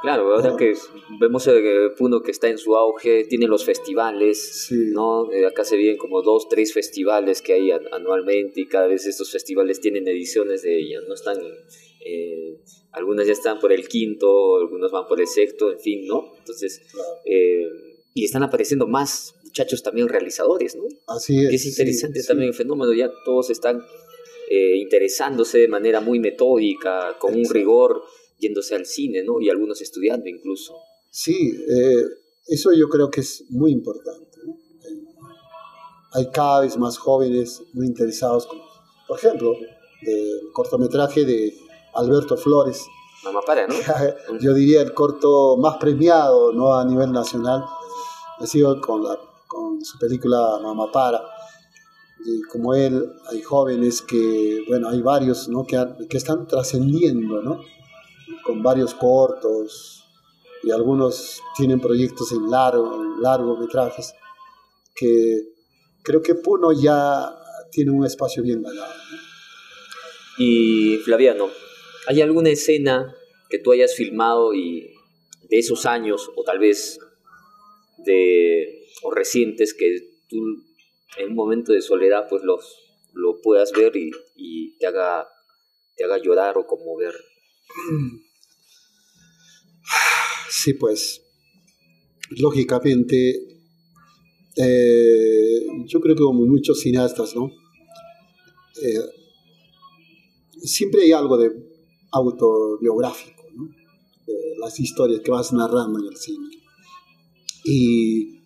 Claro, ahora que vemos Puno que está en su auge, tiene los festivales,
sí.
¿no? Acá se vienen como 2, 3 festivales que hay anualmente y cada vez estos festivales tienen ediciones de ellas, ¿no? Están, algunas ya están por el quinto, algunos van por el sexto, en fin, ¿no? Entonces, claro. Y están apareciendo más muchachos también realizadores, ¿no?
Así es.
Que es interesante también el fenómeno, ya todos están interesándose de manera muy metódica, con un rigor, yéndose al cine, ¿no? Y algunos estudiando incluso.
Sí, eso yo creo que es muy importante, ¿no? Hay cada vez más jóvenes muy interesados, como, por ejemplo, el cortometraje de Alberto Flores.
Mamá Para, ¿no?
Yo diría el corto más premiado, ¿no? A nivel nacional. Ha sido con su película Mamá Para. Y como él, hay jóvenes que, bueno, hay varios, ¿no? que están trascendiendo, ¿no? Con varios cortos, y algunos tienen proyectos en largometrajes, que creo que Puno ya tiene un espacio bien ganado, ¿no?
Y Flaviano, ¿hay alguna escena que tú hayas filmado y de esos años, o tal vez o recientes, que tú en un momento de soledad pues lo puedas ver y te haga llorar o conmover?
Sí, pues, lógicamente, yo creo que como muchos cineastas, ¿no? Siempre hay algo de autobiográfico, ¿no? De las historias que vas narrando en el cine. Y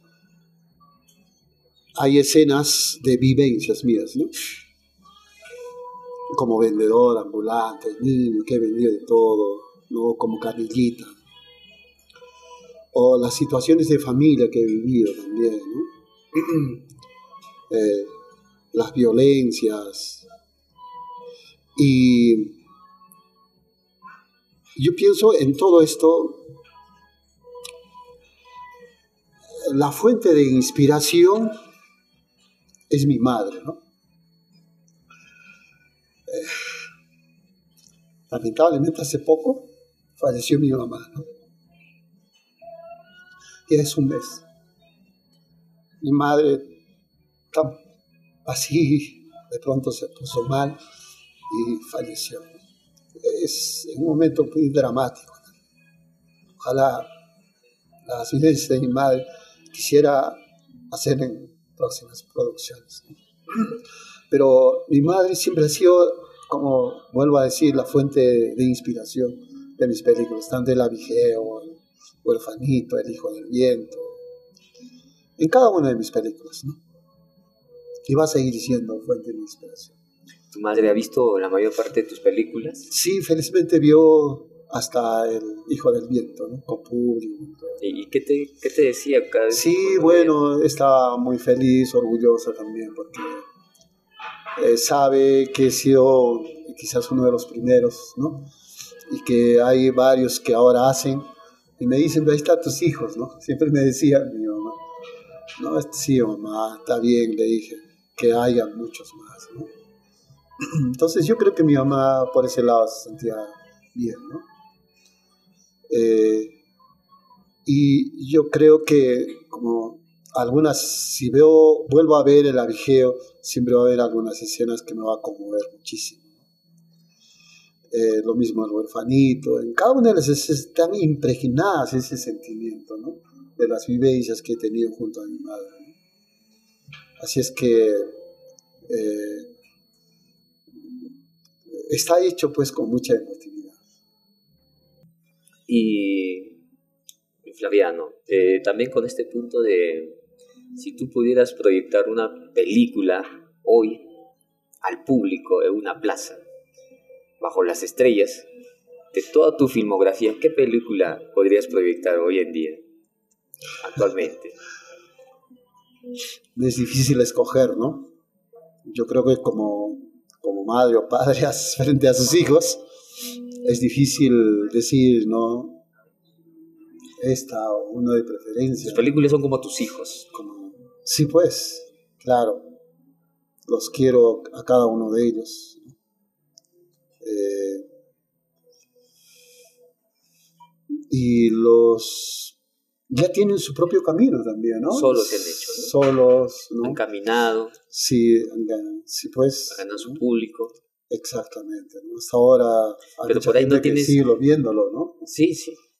hay escenas de vivencias mías, ¿no? Como vendedor, ambulante, niño que he vendido de todo, ¿no? Como Carlita. O las situaciones de familia que he vivido también, ¿no? Las violencias. Y yo pienso en todo esto, la fuente de inspiración es mi madre, ¿no? Lamentablemente hace poco falleció mi mamá, ¿no? Y es un mes. Mi madre tan así de pronto se puso mal y falleció. Es un momento muy dramático, ¿no? Ojalá las vivencias de mi madre quisiera hacer en próximas producciones, ¿no? Pero mi madre siempre ha sido, como vuelvo a decir, la fuente de inspiración de mis películas, tanto El Abigeo, El Huerfanito, El Hijo del Viento, en cada una de mis películas, ¿no? Y va a seguir siendo fuente de inspiración.
¿Tu madre ha visto la mayor parte de tus películas?
Sí, felizmente vio hasta El Hijo del Viento, ¿no? Con público.
¿Y qué te decía cada vez?
Sí, bueno, estaba muy feliz, orgullosa también, porque sabe que he sido quizás uno de los primeros, ¿no? Y que hay varios que ahora hacen, y me dicen, ahí están tus hijos, ¿no? Siempre me decía mi mamá, no, sí, mamá, está bien, le dije, que haya muchos más, ¿no? Entonces yo creo que mi mamá por ese lado se sentía bien, ¿no? Y yo creo que como algunas, si veo, vuelvo a ver el Abigeo, siempre va a haber algunas escenas que me va a conmover muchísimo. Lo mismo el huerfanito, en cada una de las escenas están impregnadas ese sentimiento, ¿no? De las vivencias que he tenido junto a mi madre, ¿no? Así es que está hecho pues con mucha emotividad.
Y Flaviano, también con este punto de si tú pudieras proyectar una película hoy al público en una plaza, bajo las estrellas, de toda tu filmografía, ¿qué película podrías proyectar hoy en día, actualmente?
Es difícil escoger, ¿no? Yo creo que como madre o padre frente a sus hijos, es difícil decir, ¿no? Esta o una de preferencia.
Tus películas son como tus hijos.
Sí, pues, claro. Los quiero a cada uno de ellos. Y los ya tienen su propio camino también, ¿no?
Solos se han hecho, ¿no?
Solos, ¿no?
Han caminado.
Sí, pues.
Ganan su público.
Exactamente, ¿no? Hasta ahora hay
pero por ahí no tienes...
siglo viéndolo, ¿no?
Sí.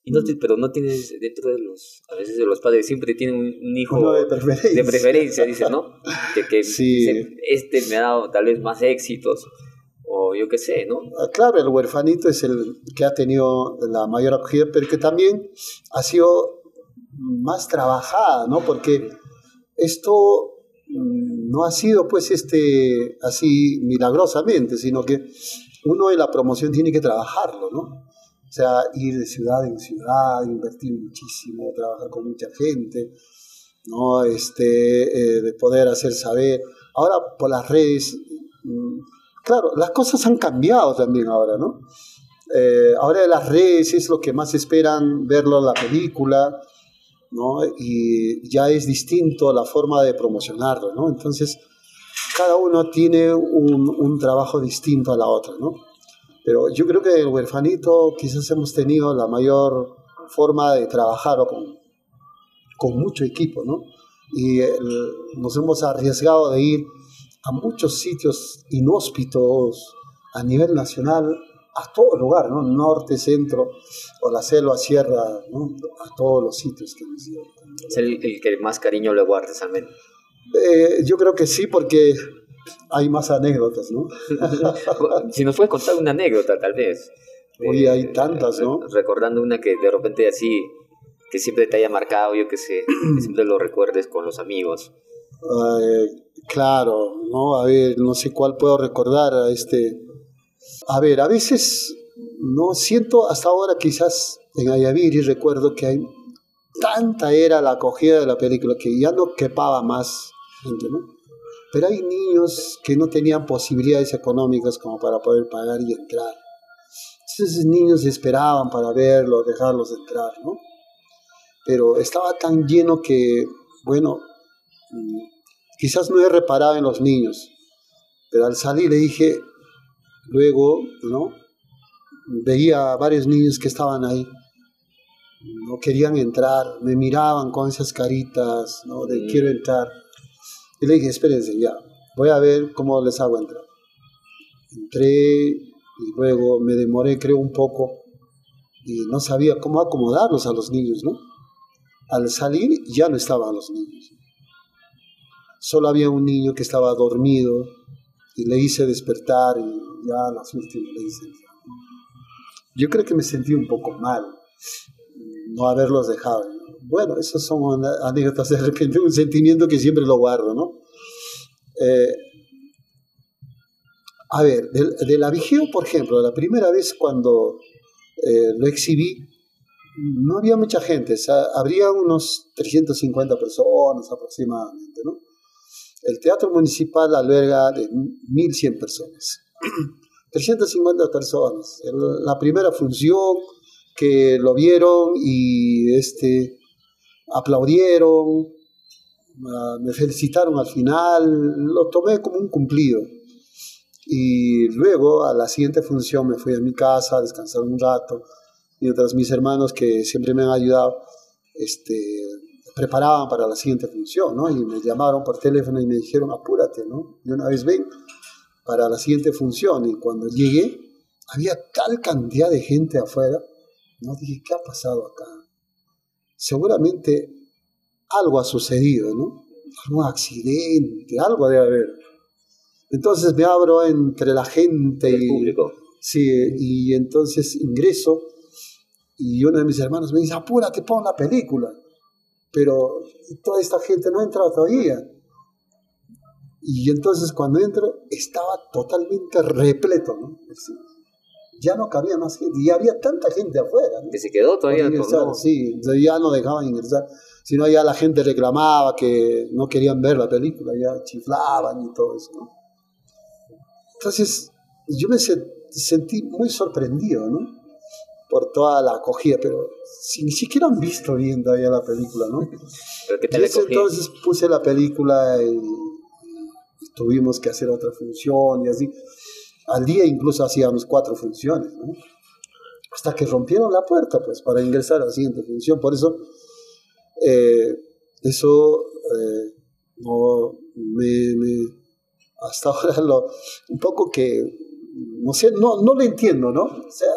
Y no pero no tienes dentro de a veces de los padres siempre tienen un hijo
uno de
preferencia, dice, ¿no? Que
sí.
Este me ha dado tal vez más éxitos, o yo qué sé, ¿no?
Claro, el huerfanito es el que ha tenido la mayor acogida, pero que también ha sido más trabajada, ¿no? Porque esto no ha sido pues así milagrosamente, sino que uno en la promoción tiene que trabajarlo, ¿no? O sea, ir de ciudad en ciudad, invertir muchísimo, trabajar con mucha gente, ¿no? De poder hacer saber. Ahora por las redes, claro, las cosas han cambiado también ahora, ¿no? Ahora las redes es lo que más esperan verlo en la película, ¿no? Y ya es distinto la forma de promocionarlo, ¿no? Entonces, cada uno tiene un trabajo distinto a la otra, ¿no? Pero yo creo que el huerfanito quizás hemos tenido la mayor forma de trabajarlo con mucho equipo, ¿no? Y nos hemos arriesgado de ir a muchos sitios inhóspitos a nivel nacional, a todo lugar, ¿no? Norte, centro, o la selva, sierra, ¿no? A todos los sitios que hemos ido.
Es el que más cariño le guardes al menos.
Yo creo que sí, porque hay más anécdotas, ¿no?
Si nos puedes contar una anécdota, tal vez.
Oye, hay tantas, ¿no?
Recordando una que de repente así, que siempre te haya marcado, yo qué sé, que siempre lo recuerdes con los amigos.
Claro, ¿no? A ver, no sé cuál puedo recordar A ver, a veces no siento hasta ahora quizás en Ayaviri recuerdo que tanta era la acogida de la película que ya no quepaba más gente, ¿no? Pero hay niños que no tenían posibilidades económicas como para poder pagar y entrar. Entonces esos niños esperaban para verlo, dejarlos entrar, ¿no? Pero estaba tan lleno que, bueno, quizás no he reparado en los niños, pero al salir le dije, luego, ¿no? Veía a varios niños que estaban ahí, no querían entrar, me miraban con esas caritas, ¿no? De quiero entrar. Y le dije, espérense ya, voy a ver cómo les hago entrar. Entré y luego me demoré, creo, un poco y no sabía cómo acomodarlos a los niños, ¿no? Al salir ya no estaban los niños. Solo había un niño que estaba dormido y le hice despertar y ya a las últimas le hice entrar. Yo creo que me sentí un poco mal no haberlos dejado. Bueno, esas son anécdotas de repente, un sentimiento que siempre lo guardo, ¿no? A ver, del Abigeo, por ejemplo, la primera vez cuando lo exhibí, no había mucha gente, o sea, habría unos 350 personas aproximadamente, ¿no? El Teatro Municipal alberga de 1.100 personas. 350 personas. La primera función que lo vieron y aplaudieron, me felicitaron al final, lo tomé como un cumplido. Y luego a la siguiente función me fui a mi casa a descansar un rato, mientras mis hermanos que siempre me han ayudado preparaban para la siguiente función, ¿no? Y me llamaron por teléfono y me dijeron, apúrate, ¿no? Y una vez ven para la siguiente función. Y cuando llegué, había tal cantidad de gente afuera, ¿no? Dije, ¿qué ha pasado acá? Seguramente algo ha sucedido, ¿no? Algún accidente, algo debe haber. Entonces me abro entre la gente
el público.
Sí, y entonces ingreso y uno de mis hermanos me dice, apúrate, pon la película. Pero toda esta gente no ha entrado todavía. Y entonces cuando entro estaba totalmente repleto, ¿no? Ya no cabía más gente y había tanta gente afuera, ¿no?
Que se quedó todavía.
No. Sí, ya no dejaban ingresar, sino ya la gente reclamaba que no querían ver la película, ya chiflaban y todo eso, ¿no? Entonces yo me sentí muy sorprendido, ¿no? Por toda la acogida, pero ni siquiera han visto bien todavía la película, ¿no?
¿Pero qué tal
entonces puse la película y tuvimos que hacer otra función y así. Al día incluso hacíamos 4 funciones, ¿no? Hasta que rompieron la puerta, pues, para ingresar a la siguiente función. Por eso, no, hasta ahora un poco que, no sé, no lo entiendo, ¿no? O sea,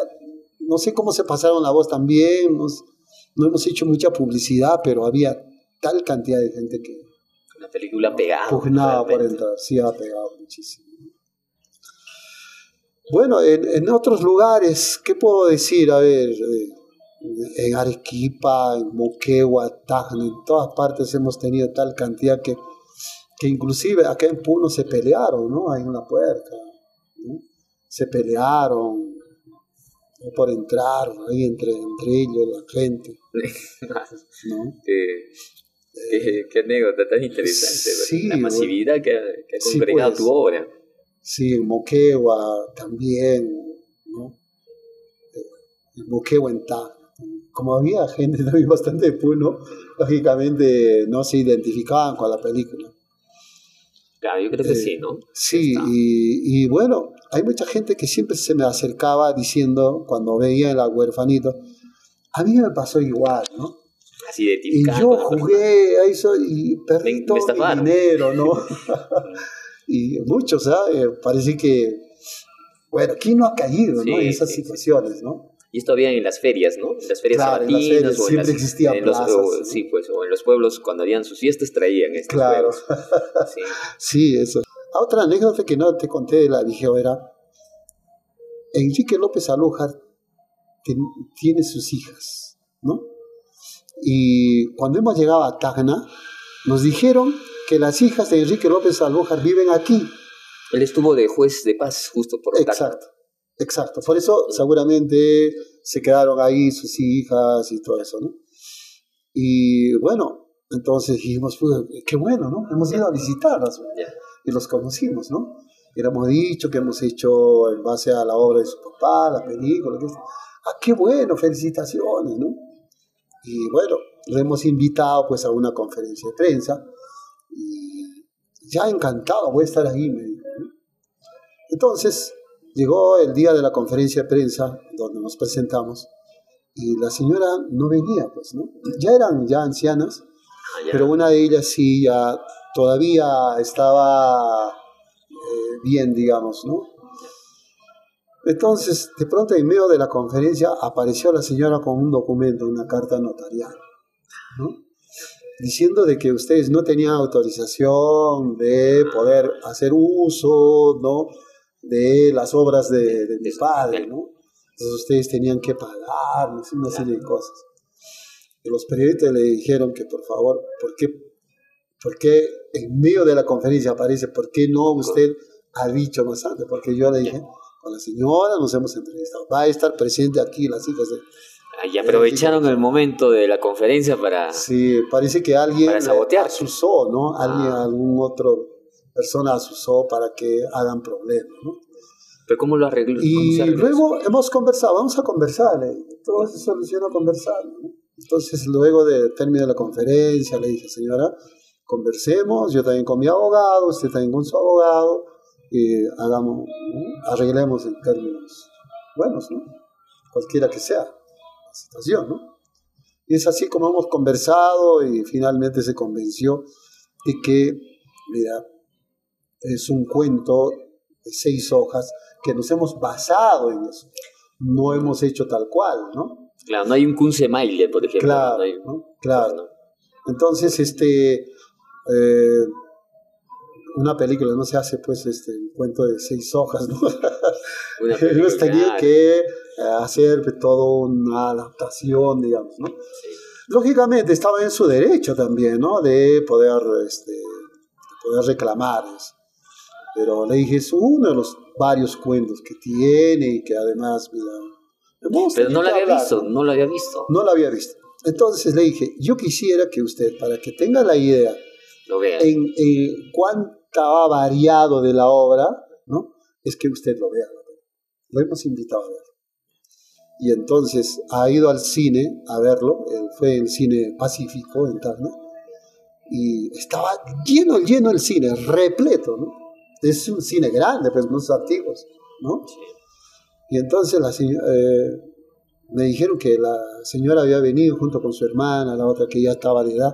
no sé cómo se pasaron la voz también, no hemos hecho mucha publicidad, pero había tal cantidad de gente que...
Una película pegada.
Pugnaba por entrar, sí ha pegado muchísimo. Bueno, en otros lugares, ¿qué puedo decir? A ver, en Arequipa, en Moquegua, Tacna, en todas partes hemos tenido tal cantidad que inclusive acá en Puno se pelearon, ¿no? Ahí en la puerta, ¿no? Se pelearon, ¿no? Por entrar, ahí entre ellos, la gente, ¿no?
Qué anécdota tan interesante,
sí,
la masividad que ha congregado
pues,
tu obra.
Sí, en Moquegua también, ¿no? En Moquegua, en Tacna. Como había gente también bastante de Puno, lógicamente no se identificaban con la película.
Claro, yo creo que sí, ¿no?
Sí, y bueno, hay mucha gente que siempre se me acercaba diciendo, cuando veía el huerfanito, a mí me pasó igual, ¿no?
Así identificado.
Y yo jugué a eso y perdí todo mi dinero, ¿no? Y muchos, ¿sabes? Parece que, bueno, ¿quién no ha caído, ¿no? En esas situaciones, ¿no?
Y esto había en las ferias, ¿no? En las ferias sabatinas.
En las ferias siempre existían plazas.
Sí, pues, o en los pueblos, cuando habían sus fiestas, traían estos juegos.
Sí, eso. Otra anécdota que no te conté de la Vigeo era, Enrique López Alújar tiene sus hijas, ¿no? Y cuando hemos llegado a Tacna, nos dijeron que las hijas de Enrique López Alújar viven aquí.
Él estuvo de juez de paz justo por Tacna.
Exacto. Por eso seguramente se quedaron ahí sus hijas y todo eso, ¿no? Y bueno, entonces dijimos, qué bueno, ¿no? Hemos ido a visitarlas y los conocimos, ¿no? Y le hemos dicho que hemos hecho en base a la obra de su papá, la película. Qué bueno, felicitaciones, ¿no? Y bueno, le hemos invitado pues a una conferencia de prensa y ya encantado, voy a estar ahí, me dijo, ¿no? Entonces llegó el día de la conferencia de prensa donde nos presentamos y la señora no venía, pues, ¿no? Ya eran ancianas, pero una de ellas sí ya todavía estaba bien, digamos, ¿no? Entonces, de pronto, en medio de la conferencia, apareció la señora con un documento, una carta notarial, ¿no? Diciendo de que ustedes no tenían autorización de poder hacer uso, ¿no? De las obras de mi padre, ¿no? Entonces ustedes tenían que pagar, ¿no? Una serie de cosas. Y los periodistas le dijeron que, por favor, ¿por qué en medio de la conferencia aparece? ¿Por qué no usted ha dicho más antes? Porque yo le dije, con la señora nos hemos entrevistado, va a estar presente aquí las hijas de...
Y aprovecharon el momento de la conferencia para...
Sí, parece que alguien
asusó,
¿no? Algún otro persona asusó para que hagan problemas, ¿no?
¿Pero cómo lo arregló?
Y luego hemos conversado, vamos a conversar, todo se soluciona conversando, ¿no? Entonces luego de término de la conferencia le dije, señora, conversemos, yo también con mi abogado, usted también con su abogado, y hagamos, ¿no? Arreglemos en términos buenos, ¿no? Cualquiera que sea la situación, ¿no? Y es así como hemos conversado y finalmente se convenció de que, mira, es un cuento de 6 hojas que nos hemos basado en eso. No hemos hecho tal cual, ¿no?
Claro, no hay un Kunstmaile, por ejemplo.
Claro,
No hay,
¿no? Claro.
no.
Entonces, una película no se hace, pues, un cuento de 6 hojas, ¿no?
Una película,
Hemos tenido
claro.
que hacer toda una adaptación, digamos, ¿no?
Sí.
Lógicamente estaba en su derecho también, ¿no? De poder reclamar eso. Pero le dije, es uno de los varios cuentos que tiene y que además, mira,
Pero no lo había
hablar,
visto,
¿no?
no lo había visto.
No lo había visto. Entonces le dije, yo quisiera que usted, para que tenga la idea
Lo vea.
en cuánto ha variado de la obra, ¿no? Es que usted lo vea. Lo hemos invitado a ver. Y entonces ha ido al cine a verlo, fue el cine Pacífico en Tacna, y estaba lleno el cine, repleto, ¿no? Es un cine grande, pues muchos antiguos, ¿no?
Sí.
Y entonces me dijeron que la señora había venido junto con su hermana, la otra que ya estaba de edad,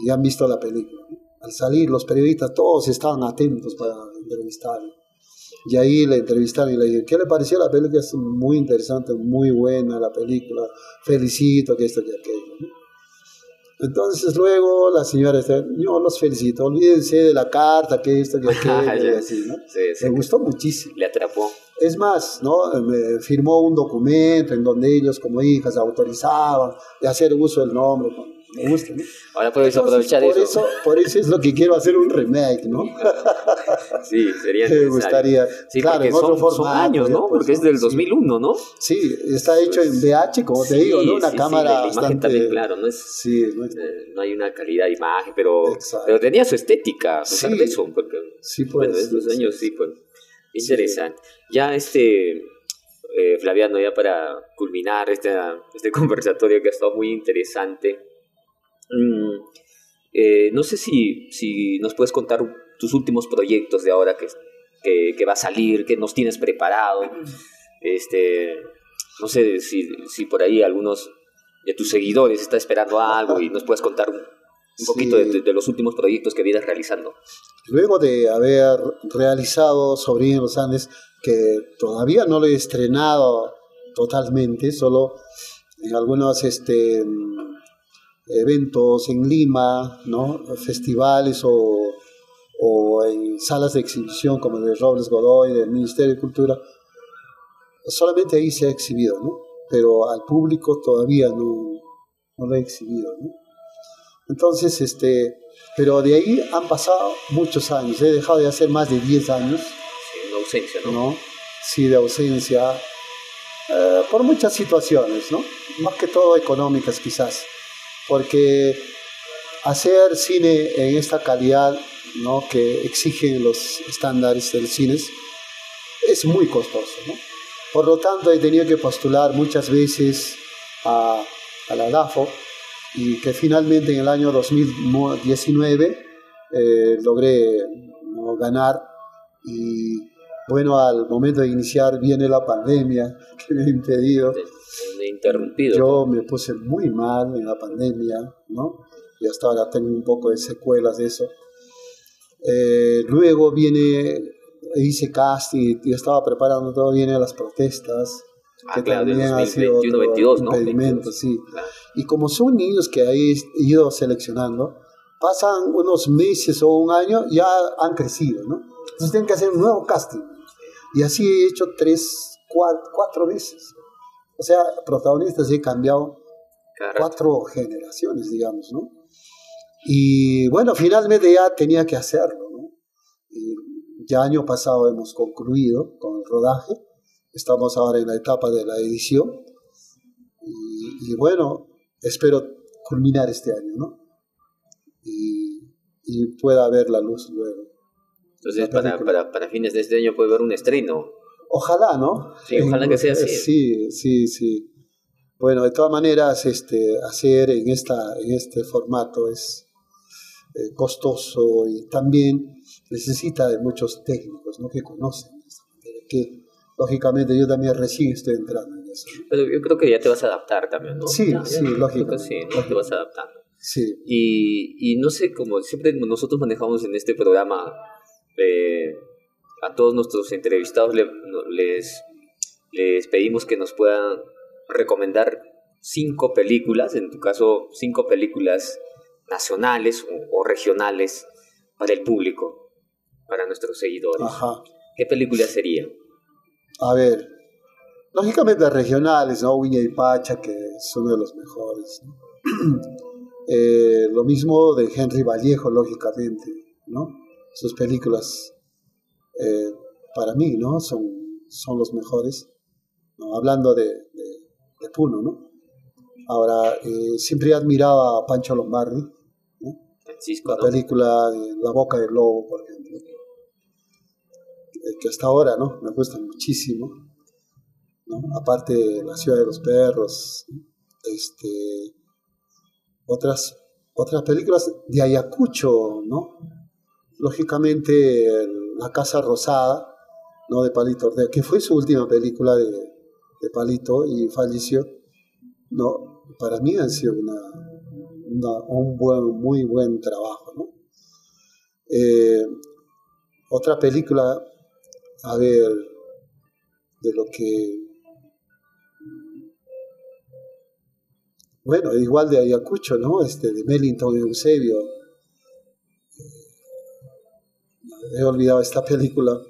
y han visto la película, ¿no? Al salir los periodistas todos estaban atentos para entrevistarlo. Y ahí le entrevistaron y le dijeron, ¿qué le pareció la película? Es muy interesante, muy buena la película, felicito, que esto, que aquello, ¿no? Entonces luego la señora dice, yo los felicito, olvídense de la carta, que esto, que aquello, y así, ¿no?
Sí.
Me gustó muchísimo.
Le atrapó.
Es más, ¿no? Me firmó un documento en donde ellos como hijas autorizaban de hacer uso del nombre. Me gusta, ¿no?
Ahora puedes
Entonces,
aprovechar eso.
Por eso es lo que quiero hacer un remake, ¿no?
Sí, sería
Me
necesario.
gustaría.
Sí,
claro,
porque
en otro
son
formato,
años, ¿no?
pues,
Porque es del 2001, ¿no?
Sí, está hecho en VH, como te digo, ¿no? Una cámara
la imagen
bastante...
también, claro, no es...
Sí,
no hay una calidad de imagen, pero
Exacto.
tenía su estética, a pesar
Sí.
de eso, porque,
Sí, pues,
bueno, estos
sí,
años
sí.
sí, pues, interesante. Ya Flaviano, ya para culminar este conversatorio que ha estado muy interesante, no sé si nos puedes contar tus últimos proyectos de ahora que va a salir, que nos tienes preparado, no sé si por ahí algunos de tus seguidores está esperando algo y nos puedes contar un poquito de los últimos proyectos que vienes realizando.
Luego de haber realizado Sobrino en los Andes, que todavía no lo he estrenado totalmente, solo en algunos eventos en Lima, ¿no? Festivales o en salas de exhibición como de Robles Godoy, del Ministerio de Cultura, solamente ahí se ha exhibido, ¿no? Pero al público todavía no lo he exhibido, ¿no? Entonces, pero de ahí han pasado muchos años, he dejado de hacer más de 10 años.
Sí, una ausencia, ¿no?
Sí, de ausencia, por muchas situaciones, ¿no? Más que todo económicas quizás, porque hacer cine en esta calidad, ¿no? Que exigen los estándares del cine es muy costoso, ¿no? Por lo tanto, he tenido que postular muchas veces a la DAFO, y que finalmente en el año 2019 logré, ¿no? ganar. Y bueno, al momento de iniciar viene la pandemia que me ha impedido.
Interrumpido.
Yo me puse muy mal en la pandemia, ¿no? Y hasta ahora tengo un poco de secuelas de eso. Luego hice casting y estaba preparando todo, vienen las protestas. Que
claro,
también
del 2021-22, ¿no?
Impedimento, sí.
Claro.
Y como son niños que he ido seleccionando, pasan unos meses o un año, ya han crecido, ¿no? Entonces tienen que hacer un nuevo casting. Y así he hecho 4 veces. O sea, protagonistas he cambiado 4 generaciones, digamos, ¿no? Y bueno, finalmente ya tenía que hacerlo, ¿no? Y ya año pasado hemos concluido con el rodaje. Estamos ahora en la etapa de la edición y bueno, espero culminar este año, ¿no? Y pueda ver la luz luego.
Entonces, para fines de este año puede haber un estreno.
Ojalá, ¿no?
Sí, ojalá que sea así.
Sí. Bueno, de todas maneras, hacer en este formato es costoso y también necesita de muchos técnicos, ¿no? Que conocen esta materia, que lógicamente yo también recién estoy entrando en eso. eso.
Pero yo creo que ya te vas a adaptar también, ¿no?
Sí, sí, lógico.
Creo que sí, ¿no? Te vas adaptando.
Sí.
Y no sé, como siempre nosotros manejamos en este programa, a todos nuestros entrevistados les pedimos que nos puedan recomendar 5 películas, en tu caso 5 películas nacionales o regionales para el público, para nuestros seguidores.
Ajá.
¿Qué películas serían?
A ver, lógicamente regionales, ¿no? Viña y Pacha, que es uno de los mejores, ¿no? Lo mismo de Henry Vallejo, lógicamente, ¿no? Sus películas, para mí, ¿no? Son los mejores, ¿no? Hablando de Puno, ¿no? Ahora, siempre admiraba a Pancho Lombardi, ¿no?
Francisco,
la
¿no?
película de La Boca del Lobo, por ejemplo, que hasta ahora, ¿no? Me gusta muchísimo, ¿no? Aparte, La Ciudad de los Perros, ¿no? Otras películas de Ayacucho, ¿no? Lógicamente, La Casa Rosada, ¿no? De Palito Ortega, que fue su última película de Palito y falleció, ¿no? Para mí ha sido un muy buen trabajo, ¿no? Otra película, a ver, de lo que... Bueno, igual de Ayacucho, ¿no? De Mellington Eusebio. He olvidado esta película.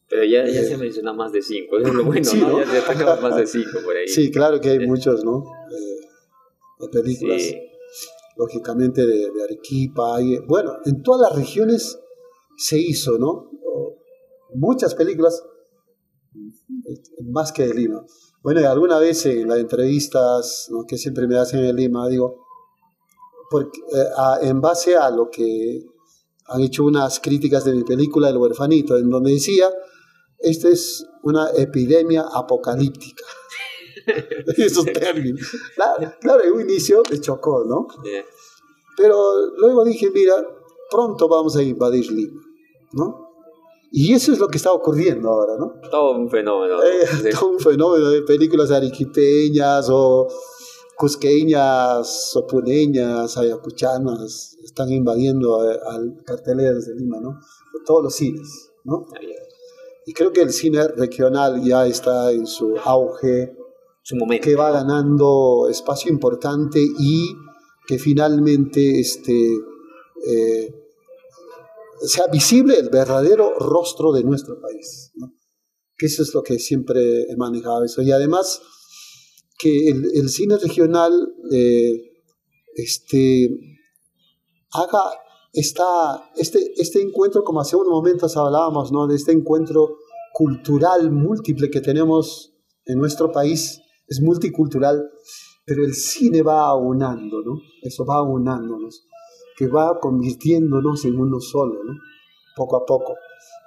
Pero ya se menciona más de 5, eso es lo bueno,
sí,
¿no?
¿no?
Ya tenemos más de 5 por ahí.
Sí, claro que hay muchos, ¿no? De películas,
sí.
Lógicamente de Arequipa. Bueno, en todas las regiones se hizo, ¿no? Muchas películas, más que de Lima. Bueno, y alguna vez en las entrevistas, ¿no? Que siempre me hacen en Lima, digo, porque, en base a lo que han hecho unas críticas de mi película El Huerfanito, en donde decía, esta es una epidemia apocalíptica. Esos términos. Claro, en un inicio me chocó, ¿no?
Yeah.
Pero luego dije, mira, pronto vamos a invadir Lima, ¿no? Y eso es lo que está ocurriendo ahora, ¿no?
Todo un fenómeno.
Sí. Todo un fenómeno de películas arequipeñas o cusqueñas o puneñas, ayacuchanas, están invadiendo al carteleras de Lima, ¿no? Todos los cines, ¿no? Y creo que el cine regional ya está en su auge,
su momento,
que va ganando espacio importante y que finalmente sea visible el verdadero rostro de nuestro país, ¿no? Que eso es lo que siempre he manejado eso. Y además que el cine regional haga este encuentro, como hace unos momentos hablábamos, ¿no? De este encuentro cultural múltiple que tenemos en nuestro país. Es multicultural, pero el cine va aunando, ¿no? Eso va aunándonos, que va convirtiéndonos en uno solo, ¿no? Poco a poco.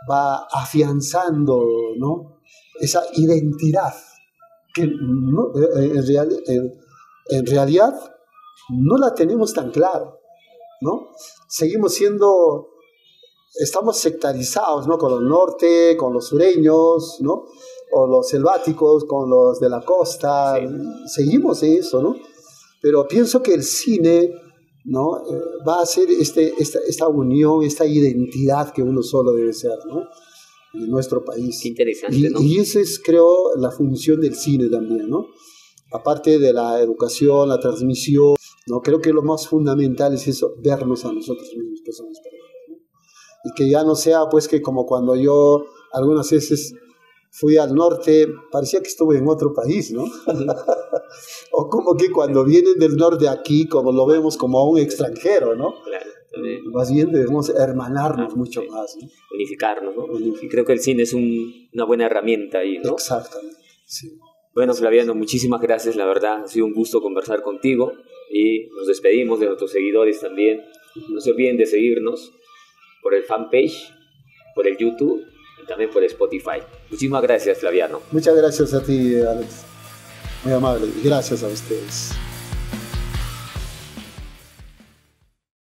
Va afianzando, ¿no? Esa identidad que no, en realidad no la tenemos tan claro, ¿no? Estamos sectarizados, ¿no? Con los norte, con los sureños, ¿no? O los selváticos con los de la costa, sí. Seguimos eso, ¿no? Pero pienso que el cine, ¿no? Va a ser esta unión, esta identidad que uno solo debe ser, ¿no? En nuestro país.
Qué interesante, ¿no?
Y esa es, creo, la función del cine también, ¿no? Aparte de la educación, la transmisión, ¿no? Creo que lo más fundamental es eso, vernos a nosotros mismos que somos personas, ¿no? Y que ya no sea, pues, que como cuando yo algunas veces fui al norte, parecía que estuve en otro país, ¿no? O como que cuando vienen del norte aquí, como lo vemos como a un extranjero, ¿no?
Claro,
más bien debemos hermanarnos mucho
sí.
Más, ¿no?
Unificarnos, ¿no? Y creo que el cine es una buena herramienta ahí, ¿no?
Exactamente, sí.
Bueno, Flaviano, muchísimas gracias, la verdad, ha sido un gusto conversar contigo y nos despedimos de nuestros seguidores también. No se olviden de seguirnos por el fanpage, por el YouTube, también por Spotify. Muchísimas gracias, Flaviano.
Muchas gracias a ti, Alex. Muy amable. Y gracias a ustedes.